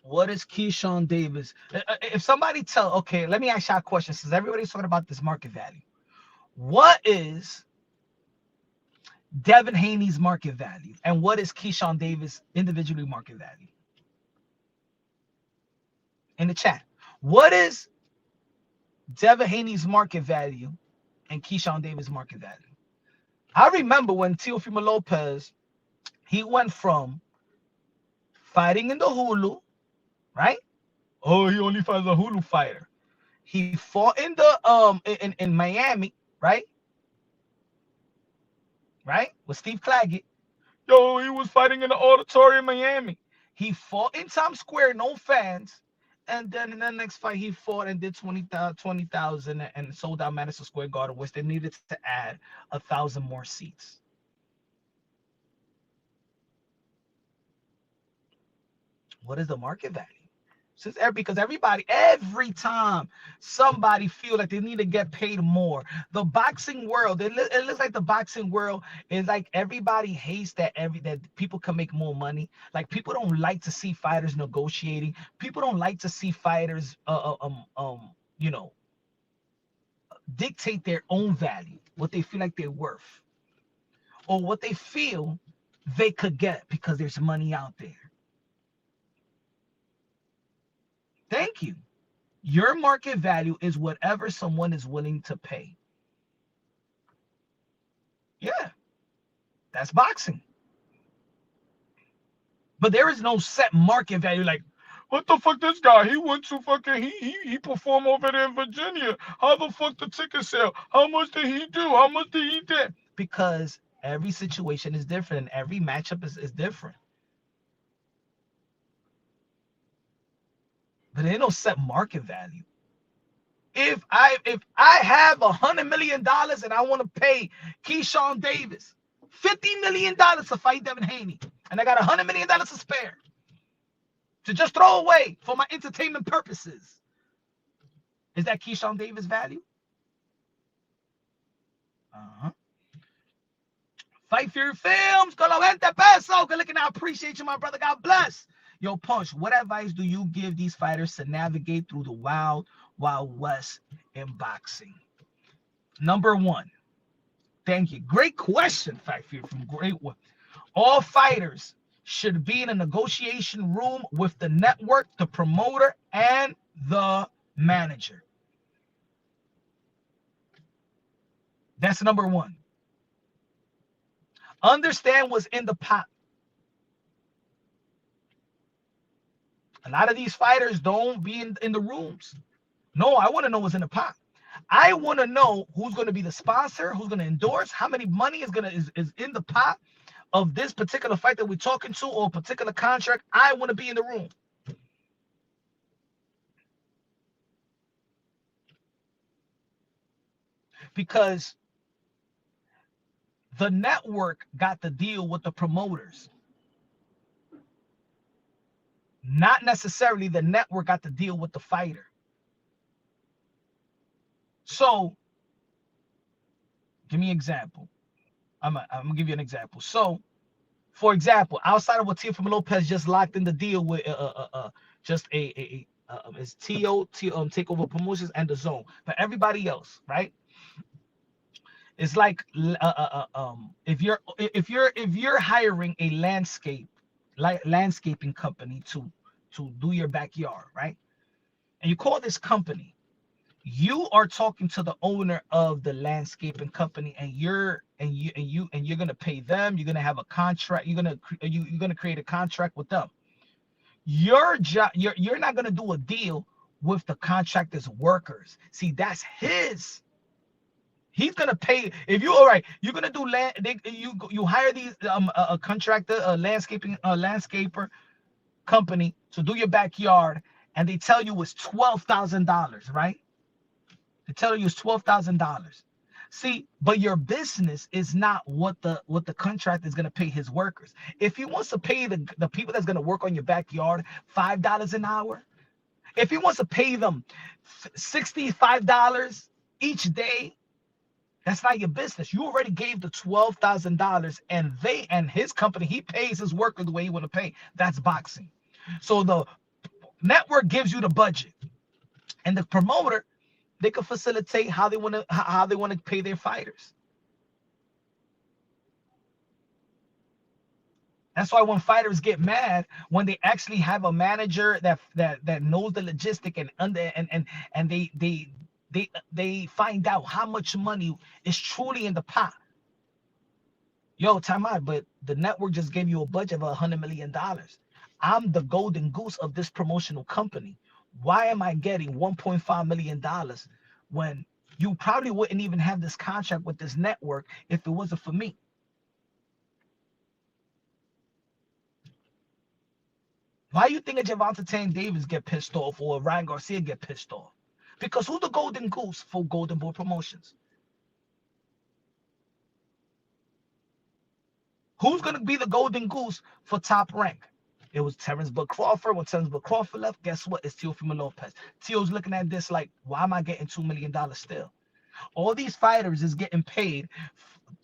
What is Keyshawn Davis? If somebody okay, let me ask y'all a question since everybody's talking about this market value. What is Devin Haney's market value? And what is Keyshawn Davis individually market value? In the chat. What is Devin Haney's market value and Keyshawn Davis market value? I remember when Teofimo Lopez, he went from fighting in the Hulu, right? Oh, he only fights a Hulu fighter. He fought in the in Miami, right? Right? With Steve Claggett. Yo, he was fighting in the auditorium in Miami. He fought in Times Square, no fans. And then in the next fight, he fought and did 20,000 and sold out Madison Square Garden, which they needed to add 1,000 more seats. What is the market value? Because every time somebody feel like they need to get paid more, the boxing world, it looks like the boxing world is like everybody hates that people can make more money. Like people don't like to see fighters negotiating. People don't like to see fighters, dictate their own value, what they feel like they're worth, or what they feel they could get because there's money out there. Thank you. Your market value is whatever someone is willing to pay. Yeah, that's boxing. But there is no set market value. Like, what the fuck, this guy? He went to fucking, he performed over there in Virginia. How the fuck the ticket sale? How much did he do? How much did he do? Because every situation is different. And every matchup is different. but they don't set market value. If I have $100 million and I want to pay Keyshawn Davis $50 million to fight Devin Haney, and I got $100 million to spare to just throw away for my entertainment purposes, is that Keyshawn Davis value? Fight Fury Films, con la 20 pesos. Good looking. I appreciate you, my brother. God bless. Yo, Punch, what advice do you give these fighters to navigate through the wild west in boxing? Number one, thank you. Great question, Fight Fury from Great One. All fighters should be in a negotiation room with the network, the promoter, and the manager. That's number one. Understand what's in the pot. A lot of these fighters don't be in the rooms. No, I want to know what's in the pot. I want to know who's going to be the sponsor, who's going to endorse, how many money is in the pot of this particular fight that we're talking to, or a particular contract. I want to be in the room. Because the network got to deal with the promoters. Not necessarily the network got to deal with the fighter. So, give me an example. I'm gonna give you an example. So, for example, outside of what Teofimo Lopez just locked in the deal with it's Takeover Promotions and the Zone, but everybody else, right? It's like if you're hiring a landscaping company to do your backyard, right? And you call this company, you are talking to the owner of the landscaping company, and you're gonna pay them. You're gonna have a contract. You're gonna create a contract with them. Your job. You're not gonna do a deal with the contractor's workers. See, that's his. He's gonna pay. If you you're gonna do land. You hire these a contractor, a landscaper company to do your backyard, and they tell you it's $12,000, right? They tell you it's $12,000. See, but your business is not what the contractor is gonna pay his workers. If he wants to pay the people that's gonna work on your backyard $5 an hour, if he wants to pay them $65 each day, that's not your business. You already gave the $12,000, and his company, he pays his worker the way he want to pay. That's boxing. So the network gives you the budget, and the promoter, they can facilitate how they want to pay their fighters. That's why when fighters get mad, when they actually have a manager that knows the logistic and they find out how much money is truly in the pot. Yo, time out, but the network just gave you a budget of $100 million. I'm the golden goose of this promotional company. Why am I getting $1.5 million when you probably wouldn't even have this contract with this network if it wasn't for me? Why you think a Gervonta Davis get pissed off or Ryan Garcia get pissed off? Because who's the golden goose for Golden Boy Promotions? Who's going to be the golden goose for Top Rank? It was Terrence Bud Crawford. When Terrence Bud Crawford left, guess what? It's Teofimo Lopez. Teo's looking at this like, why am I getting $2 million still? All these fighters is getting paid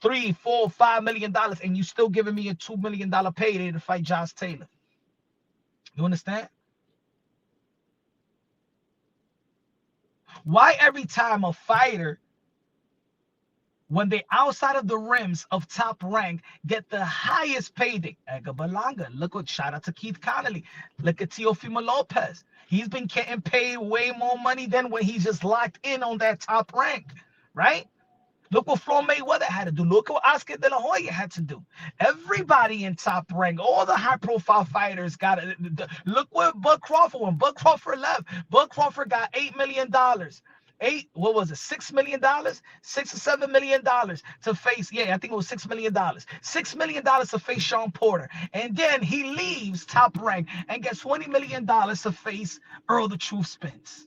$3, $4, $5 million, and you still giving me a $2 million payday to fight Josh Taylor. You understand? Why every time a fighter, when they outside of the rims of Top Rank, get the highest payday? Edgar Berlanga. Look what, shout out to Keith Connolly. Look at Teofimo Lopez. He's been getting paid way more money than when he's just locked in on that Top Rank, right? Look what Floyd Mayweather had to do. Look what Oscar De La Hoya had to do. Everybody in Top Rank, all the high-profile fighters got it. Look what Bud Crawford, when Bud Crawford left, Bud Crawford got $8 million. what was it, $6 million, $6 or $7 million to face, yeah, I think it was $6 million. $6 million to face Sean Porter. And then he leaves Top Rank and gets $20 million to face Earl the Truth Spence.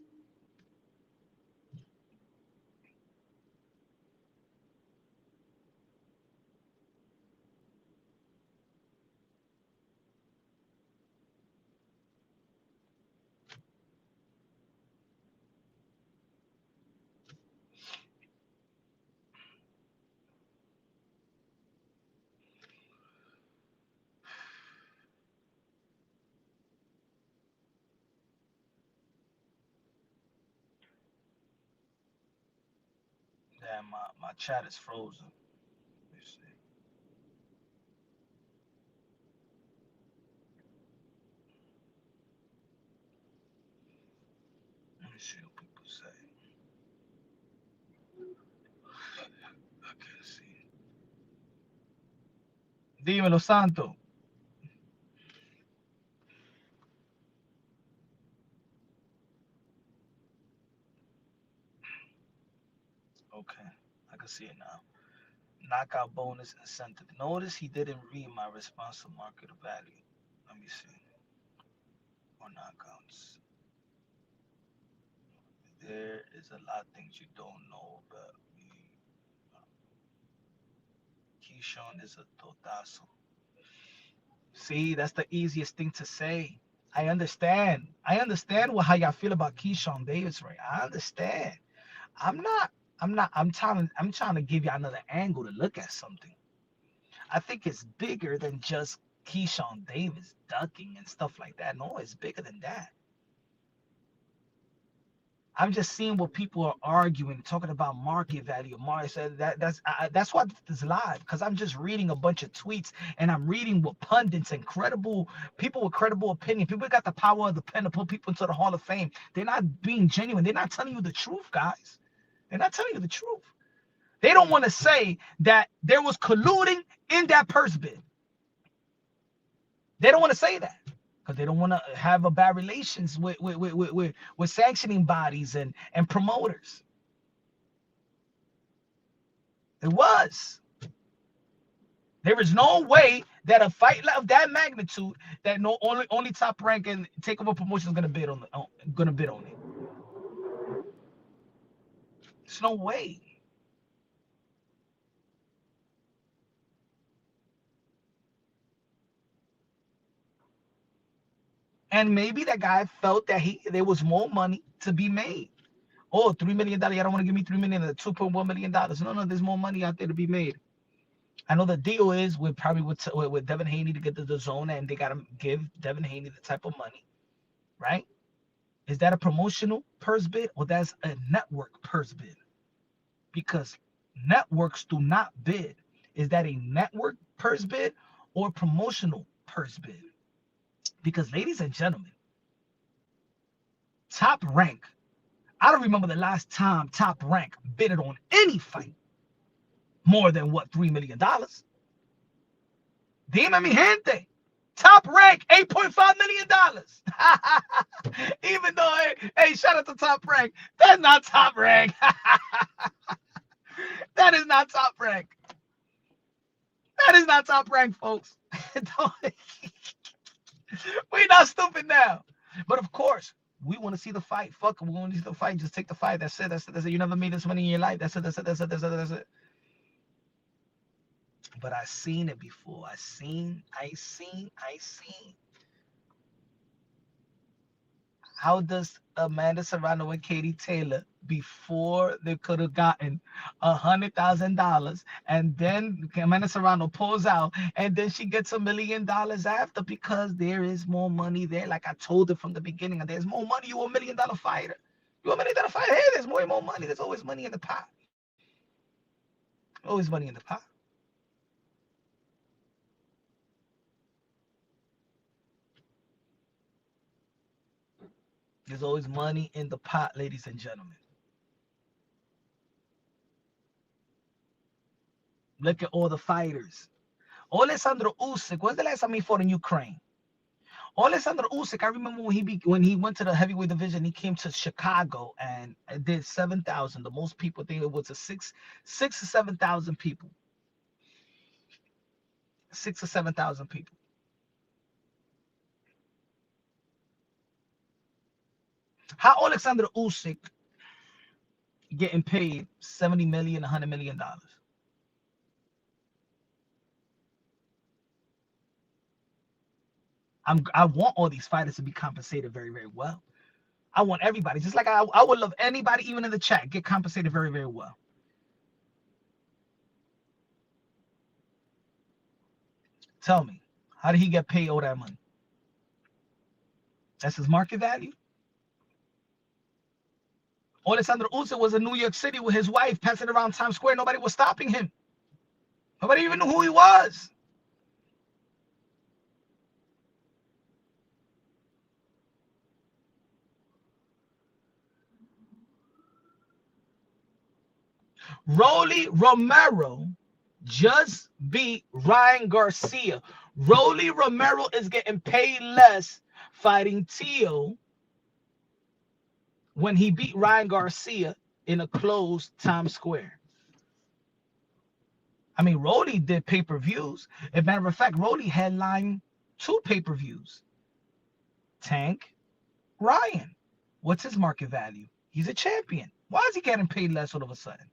Damn, my chat is frozen. Let me see. Let me see what people say. I can't see. Dímelo, Santo. Okay, I can see it now. Knockout bonus incentive. Notice he didn't read my response to market value. Let me see. Or knockouts. There is a lot of things you don't know about me. Keyshawn is a totazo. See, that's the easiest thing to say. I understand. I understand how y'all feel about Keyshawn Davis, right? I understand. I'm not. I'm trying to give you another angle to look at something. I think it's bigger than just Keyshawn Davis ducking and stuff like that. No, it's bigger than that. I'm just seeing what people are arguing, talking about market value. Mari said that's why this is live, because I'm just reading a bunch of tweets and I'm reading what pundits and credible people with credible opinion. People got the power of the pen to put people into the Hall of Fame. They're not being genuine. They're not telling you the truth, guys. They're not telling you the truth. They don't want to say that there was colluding in that purse bid. They don't want to say that, because they don't want to have a bad relations with sanctioning bodies and promoters. It was. There is no way that a fight of that magnitude that only Top Rank and Takeover Promotion is gonna bid on it. There's no way. And maybe that guy felt that there was more money to be made. Oh, $3 million. You don't want to give me $3 million, $2.1 million. No, there's more money out there to be made. I know the deal is with Devin Haney to get the zone, and they gotta give Devin Haney the type of money, right? Is that a promotional purse bid, or that's a network purse bid? Because networks do not bid. Is that a network purse bid or promotional purse bid? Because, ladies and gentlemen, Top Rank, I don't remember the last time Top Rank bidded on any fight more than what, $3 million. Dime mi gente. Top Rank, $8.5 million. Even though, hey, shout out to Top Rank. That's not Top Rank. That is not Top Rank. That is not Top Rank, folks. We're not stupid now. But of course, we want to see the fight. Fuck it, we want to see the fight. Just take the fight. That's it. That's it. That's it. You never made this money in your life. That's it. That's it. That's it. That's it. That's it. But I seen it before. I seen. How does Amanda Serrano and Katie Taylor, before they could have gotten $100,000, and then Amanda Serrano pulls out, and then she gets $1 million after, because there is more money there. Like I told her from the beginning, there's more money. You're $1 million fighter. You're $1 million fighter. Hey, there's more money. There's always money in the pot. Always money in the pot. There's always money in the pot, ladies and gentlemen. Look at all the fighters. Alessandro Usyk, when's the last time he fought in Ukraine? Alexander Usyk, I remember when he went to the heavyweight division, he came to Chicago and did 7,000. The most people think it was a six or 7,000 people. 6 or 7,000 people. How Alexander Usyk getting paid 70 million, $100 million? I want all these fighters to be compensated very, very well. I want everybody, just like I would love anybody, even in the chat, get compensated very, very well. Tell me, how did he get paid all that money? That's his market value. Alexander Usyk was in New York City with his wife, passing around Times Square. Nobody was stopping him. Nobody even knew who he was. Rolly Romero just beat Ryan Garcia. Rolly Romero is getting paid less fighting Tio when he beat Ryan Garcia in a closed Times Square. I mean, Rolly did pay-per-views. As a matter of fact, Rolly headlined 2 pay-per-views. Tank, Ryan. What's his market value? He's a champion. Why is he getting paid less all of a sudden?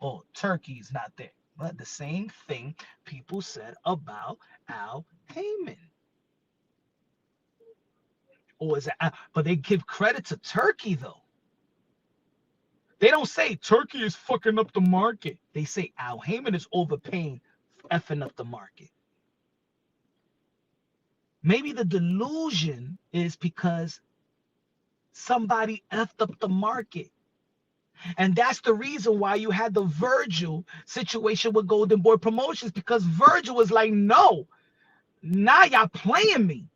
Oh, Turkey's not there. But the same thing people said about Al Heyman. Or is it? But they give credit to Turkey though. They don't say Turkey is fucking up the market. They say Al Heyman is overpaying, effing up the market. Maybe the delusion is because somebody effed up the market. And that's the reason why you had the Virgil situation with Golden Boy Promotions, because Virgil was like, no, now y'all playing me.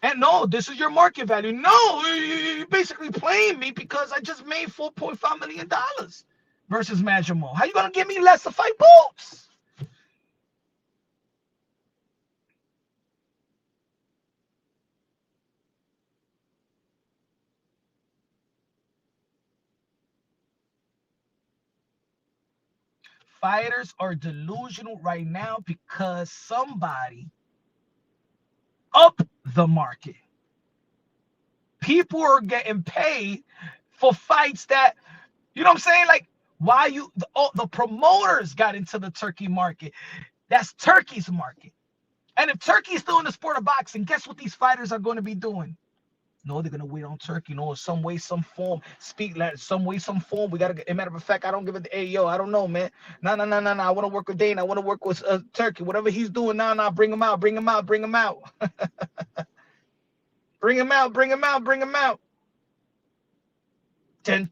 And no, this is your market value. No, you're basically playing me because I just made $4.5 million versus Majamo. How you going to give me less to fight Boots? Fighters are delusional right now because somebody up the market. People are getting paid for fights that, you know what I'm saying? Like, why the promoters got into the Turkey market. That's Turkey's market. And if Turkey's still in the sport of boxing, guess what these fighters are going to be doing? No, they're gonna wait on Turkey. No, some way, some form. Speak like some way, some form. We gotta. As a matter of fact, I don't give it. Hey, yo, I don't know, man. No. I want to work with Dane. I want to work with Turkey. Whatever he's doing now, bring him out. Bring him out. Bring him out. Bring him out. Bring him out. Bring him out. Ten.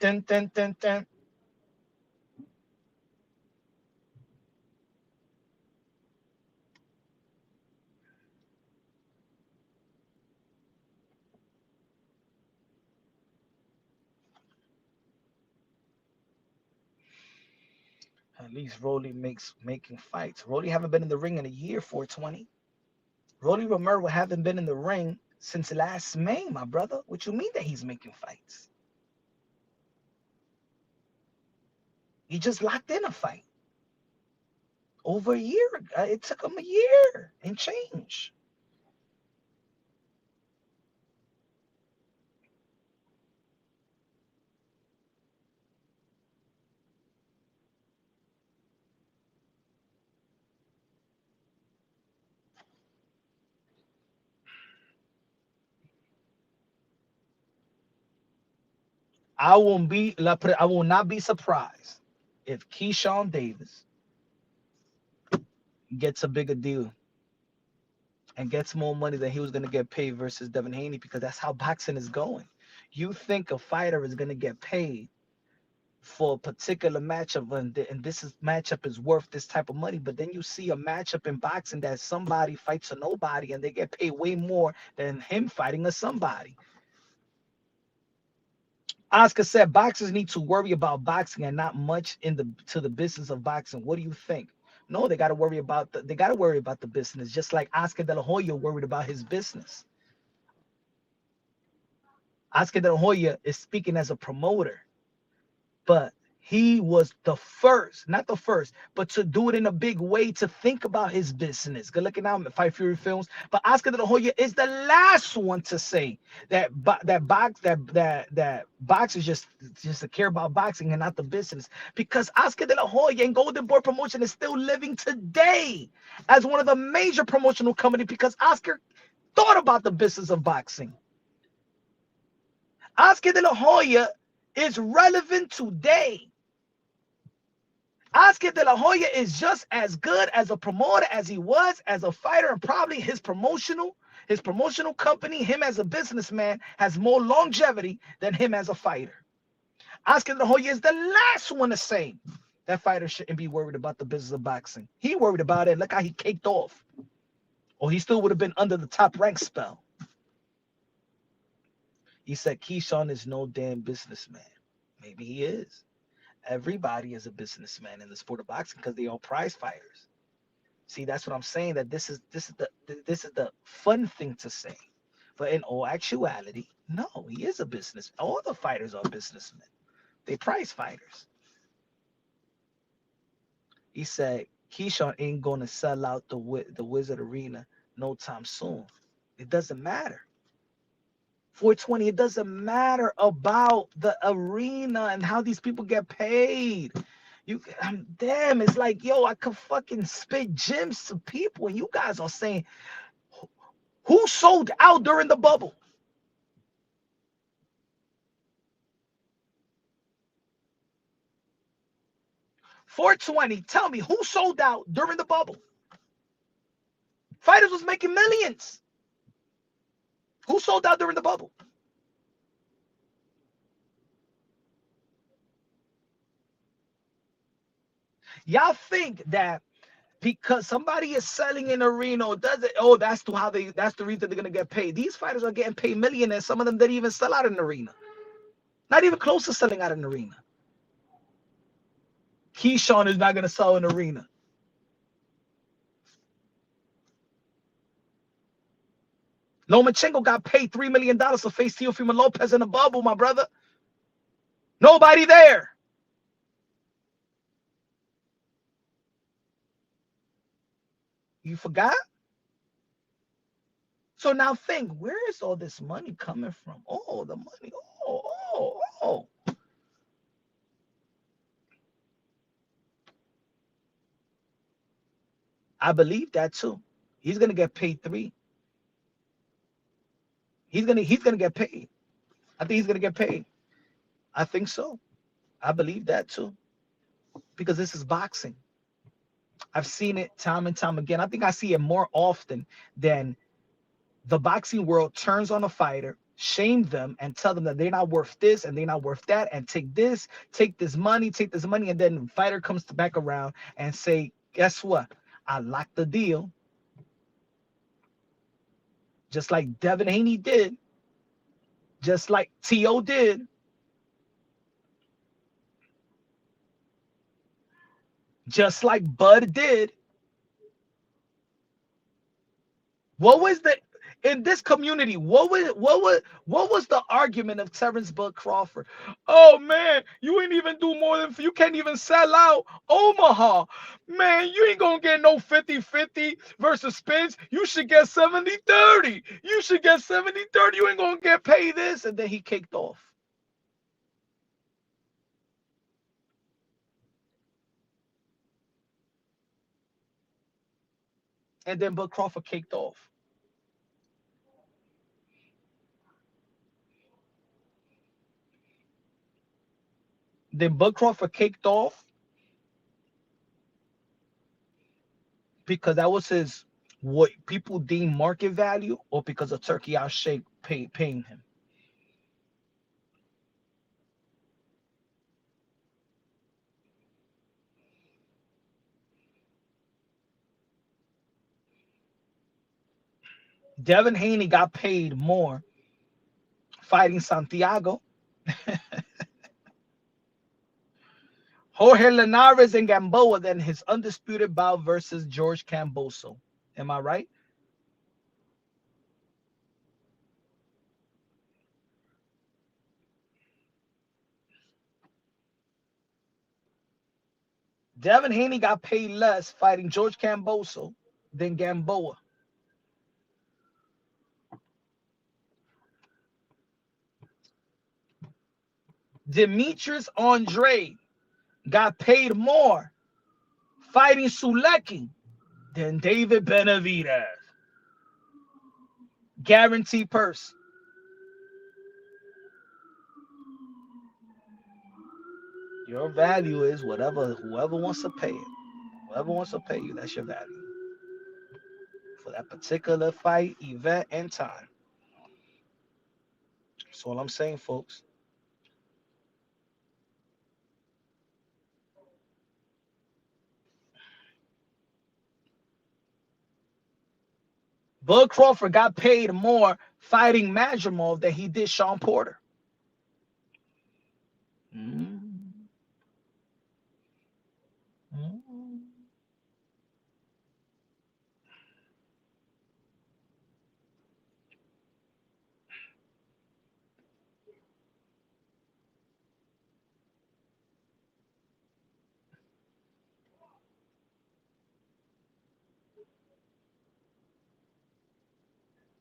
At least Rolly making fights. Rolly haven't been in the ring in a year, 420. Rolly Romero haven't been in the ring since last May, my brother. What you mean that he's making fights? He just locked in a fight. Over a year. It took him a year and change. I will not be surprised if Keyshawn Davis gets a bigger deal and gets more money than he was going to get paid versus Devin Haney, because that's how boxing is going. You think a fighter is going to get paid for a particular matchup, and this matchup is worth this type of money, but then you see a matchup in boxing that somebody fights a nobody and they get paid way more than him fighting a somebody. Oscar said boxers need to worry about boxing and not much to the business of boxing. What do you think? No, they got to worry about the business, just like Oscar De La Hoya worried about his business. Oscar De La Hoya is speaking as a promoter, but he was the first, not the first, but to do it in a big way, to think about his business. Good looking out, Fight Fury Films. But Oscar De La Hoya is the last one to say that box is just to care about boxing and not the business. Because Oscar De La Hoya and Golden Boy Promotion is still living today as one of the major promotional companies, because Oscar thought about the business of boxing. Oscar De La Hoya is relevant today. Oscar De La Hoya is just as good as a promoter as he was as a fighter, and probably his promotional company, him as a businessman, has more longevity than him as a fighter. Oscar De La Hoya is the last one to say that fighters shouldn't be worried about the business of boxing. He worried about it. Look how he caked off. Or he still would have been under the top rank spell. He said Keyshawn is no damn businessman. Maybe he is. Everybody is a businessman in the sport of boxing because they are prize fighters. See, that's what I'm saying. That this is the fun thing to say, but in all actuality, no, he is a business. All the fighters are businessmen. They prize fighters. He said Keyshawn ain't gonna sell out the Wizard Arena no time soon. It doesn't matter. 420, it doesn't matter about the arena and how these people get paid. Damn, it's like, yo, I could fucking spit gems to people, and you guys are saying, who sold out during the bubble? $420, tell me, who sold out during the bubble? Fighters was making millions. Who sold out during the bubble? Y'all think that because somebody is selling an arena, that's the reason they're gonna get paid. These fighters are getting paid millionaires. Some of them didn't even sell out an arena. Not even close to selling out an arena. Keyshawn is not gonna sell an arena. Lomachenko got paid $3 million to face Teofimo Lopez in a bubble, my brother. Nobody there. You forgot? So now think, where is all this money coming from? Oh, the money. Oh. I believe that too. He's gonna get paid 3. He's gonna get paid. I think he's gonna get paid. I think so. I believe that too. Because this is boxing. I've seen it time and time again. I think I see it more often than the boxing world turns on a fighter, shame them, and tell them that they're not worth this and they're not worth that, and take this money, and then the fighter comes back around and say, guess what? I locked the deal. Just like Devin Haney did. Just like T.O. did. Just like Bud did. What was in this community? What was the argument of Terrence Bud Crawford? Oh man, you ain't even do more than, you can't even sell out Omaha. Man, you ain't gonna get no 50-50 versus Spence. You should get 70-30. You should get 70-30. You ain't gonna get paid this. And then he kicked off. And then Bud Crawford kicked off. Then Bud Crawford kicked off because that was his, what people deem market value, or because of Turkey Al Sheikh paying him. Devin Haney got paid more fighting Santiago. Jorge Linares and Gamboa, then his undisputed bout versus George Camboso. Am I right? Devin Haney got paid less fighting George Camboso than Gamboa. Demetrius Andre got paid more fighting Sulecki than David Benavidez. Guaranteed purse. Your value is whoever wants to pay it. Whoever wants to pay you, that's your value. For that particular fight, event, and time. That's all I'm saying, folks. Bud Crawford got paid more fighting Madrimov than he did Sean Porter.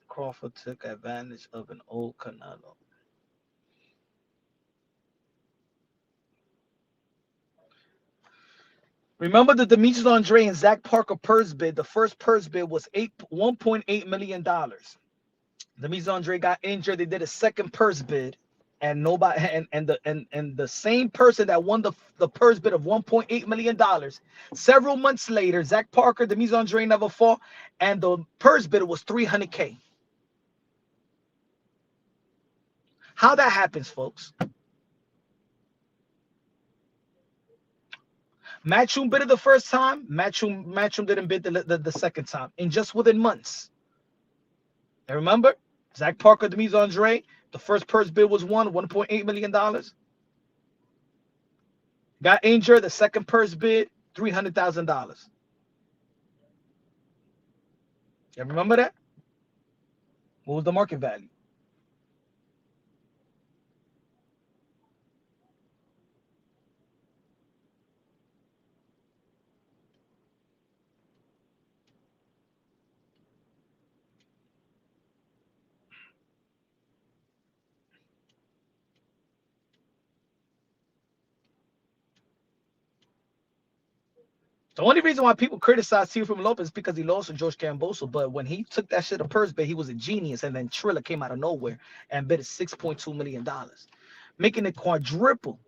Crawford took advantage of an old Canelo. Remember the Demetrius Andre and Zach Parker purse bid? The first purse bid was $1.8 million. Demetrius Andre got injured. They did a second purse bid, and nobody and the same person that won the purse bid of $1.8 million. Several months later, Zach Parker, Demetrius Andre never fought, and the purse bid was $300K. How that happens, folks? Matchroom bid it the first time. Matchroom didn't bid the second time, and just within months. And remember, Zach Parker, Demetrius Andre, the first purse bid was $1.8 million. Got injured. The second purse bid, $300,000. You remember that? What was the market value? The only reason why people criticize Teofimo Lopez is because he lost to George Camboso. But when he took that shit a purse bid, he was a genius. And then Triller came out of nowhere and bid $6.2 million, making it quadruple.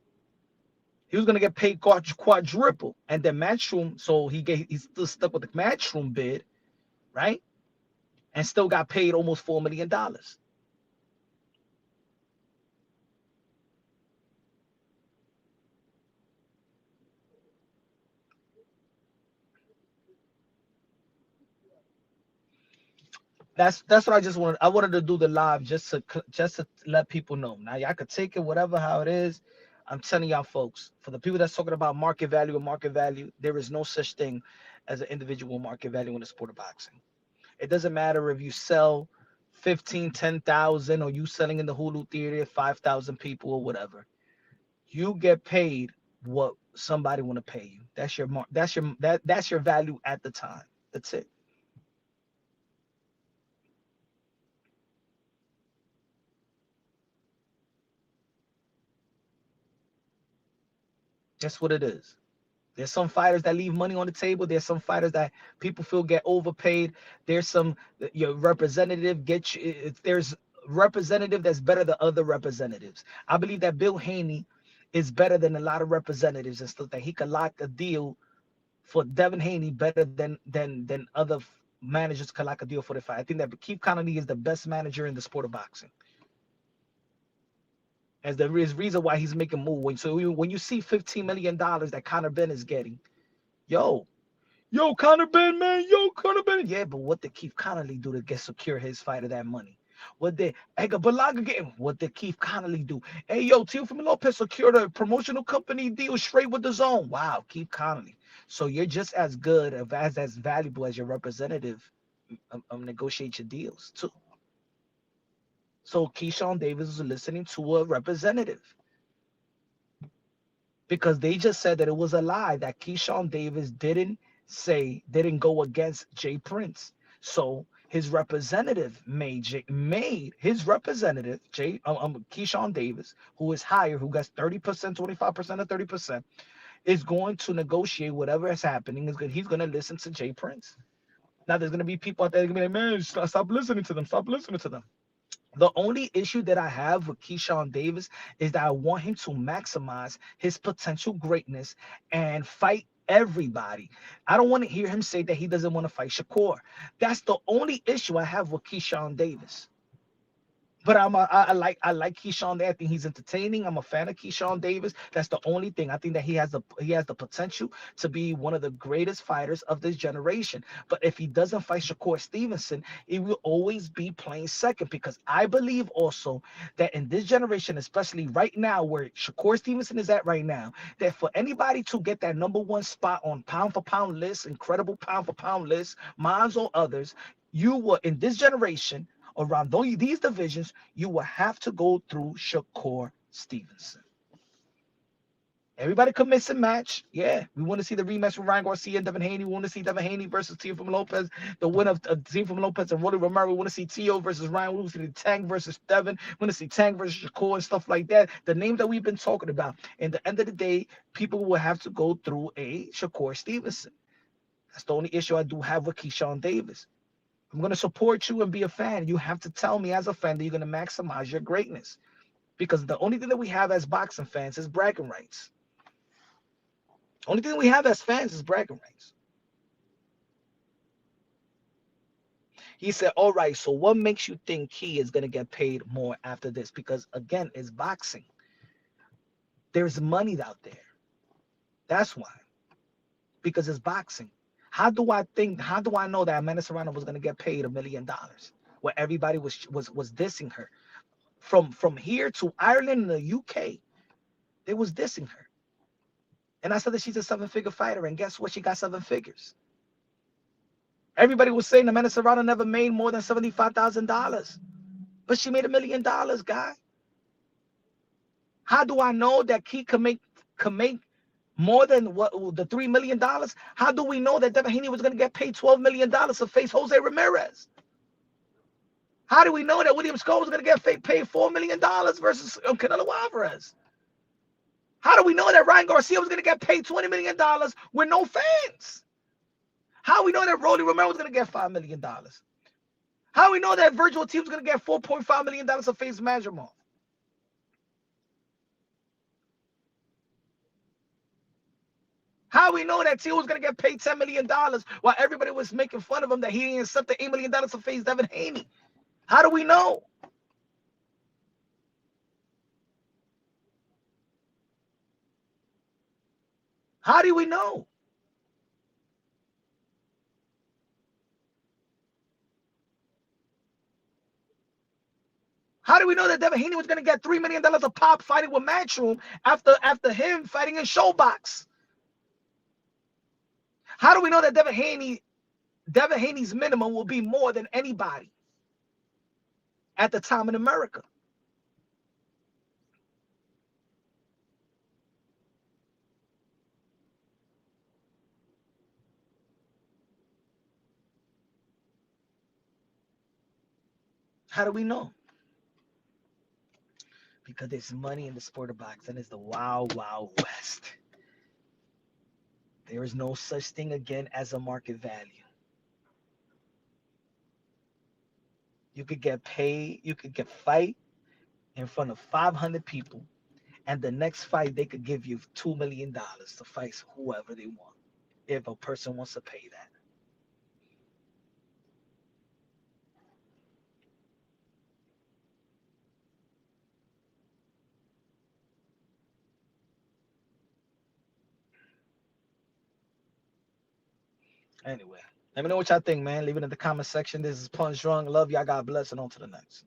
He was gonna get paid quadruple, and then Matchroom, so he's still stuck with the Matchroom bid, right? And still got paid almost $4 million. That's what I just wanted. I wanted to do the live just to let people know. Now y'all could take it whatever how it is. I'm telling y'all folks, for the people that's talking about market value, there is no such thing as an individual market value in the sport of boxing. It doesn't matter if you sell 15, 10,000 or you selling in the Hulu theater, 5,000 people or whatever. You get paid what somebody want to pay you. That's your value at the time. That's it. That's what it is. There's some fighters that leave money on the table. There's some fighters that people feel get overpaid. There's some your representative get you. There's representative that's better than other representatives. I believe that Bill Haney is better than a lot of representatives and stuff, that he could lock a deal for Devin Haney better than other managers could lock a deal for the fight. I think that Keith Connolly is the best manager in the sport of boxing. As there is reason why he's making move. When you see $15 million that Conor Benn is getting, yo, Conor Benn, man, Conor Benn. Yeah, but what did Keith Connolly do to secure his fight of that money? What did Edgar Balaga get? What did Keith Connolly do? Hey, yo, Teofimo Lopez secured a promotional company deal straight with the zone. Wow, Keith Connolly. So you're just as good, as valuable as your representative negotiate your deals too. So Keyshawn Davis is listening to a representative because they just said that it was a lie that Keyshawn Davis didn't go against Jay Prince. So his representative made his representative Keyshawn Davis, who is higher, who gets 30%, 25% or 30%, is going to negotiate whatever is happening. Is good. He's going to listen to Jay Prince. Now there's going to be people out there going to be like, man, stop listening to them. Stop listening to them. The only issue that I have with Keyshawn Davis is that I want him to maximize his potential greatness and fight everybody. I don't want to hear him say that he doesn't want to fight Shakur. That's the only issue I have with Keyshawn Davis. But I like Keyshawn. I think he's entertaining. I'm a fan of Keyshawn Davis. That's the only thing. I think that he has the potential to be one of the greatest fighters of this generation. But if he doesn't fight Shakur Stevenson, it will always be playing second, because I believe also that in this generation, especially right now where Shakur Stevenson is at right now, that for anybody to get that #1 spot on pound for pound list, incredible pound for pound list, mine or others, you will in this generation, around these divisions, you will have to go through Shakur Stevenson. Everybody could miss a match. Yeah, we want to see the rematch with Ryan Garcia and Devin Haney. We want to see Devin Haney versus Teofimo Lopez. The winner of Teofimo Lopez and Rolly Romero. We want to see Tio versus Ryan. We want to see Tank versus Devin. We want to see Tank versus Shakur and stuff like that. The names that we've been talking about. And at the end of the day, people will have to go through a Shakur Stevenson. That's the only issue I do have with Keyshawn Davis. I'm going to support you and be a fan. You have to tell me as a fan that you're going to maximize your greatness. Because the only thing that we have as boxing fans is bragging rights. Only thing we have as fans is bragging rights. He said, all right, so what makes you think he is going to get paid more after this? Because, again, it's boxing. There's money out there. That's why. Because it's boxing. How do I know that Amanda Serrano was going to get paid $1 million? Where everybody was dissing her. From here to Ireland and the UK, they was dissing her. And I said that she's a 7-figure fighter, and guess what? She got 7 figures. Everybody was saying Amanda Serrano never made more than $75,000. But she made $1 million, guy. How do I know that he can make more than what the $3 million? How do we know that Devin Haney was going to get paid $12 million to face Jose Ramirez? How do we know that William Scott was going to get paid $4 million versus Canelo Alvarez? How do we know that Ryan Garcia was going to get paid $20 million with no fans? How do we know that Rolly Romero was going to get $5 million? How do we know that Virgil Ortiz was going to get $4.5 million to face Madrimov? How we know that Tio was going to get paid $10 million while everybody was making fun of him that he didn't accept the $8 million to face Devin Haney? How do we know? How do we know? How do we know that Devin Haney was going to get $3 million a pop fighting with Matchroom after him fighting in Showbox? How do we know that Devin Haney's minimum will be more than anybody at the time in America? How do we know? Because there's money in the sport of boxing. It's the wild, wild west. There is no such thing again as a market value. You could get paid, you could get fight in front of 500 people, and the next fight they could give you $2 million to fight whoever they want, if a person wants to pay that. Anyway, let me know what y'all think, man. Leave it in the comment section. This is Punch Drunk. Love y'all. God bless, and on to the next.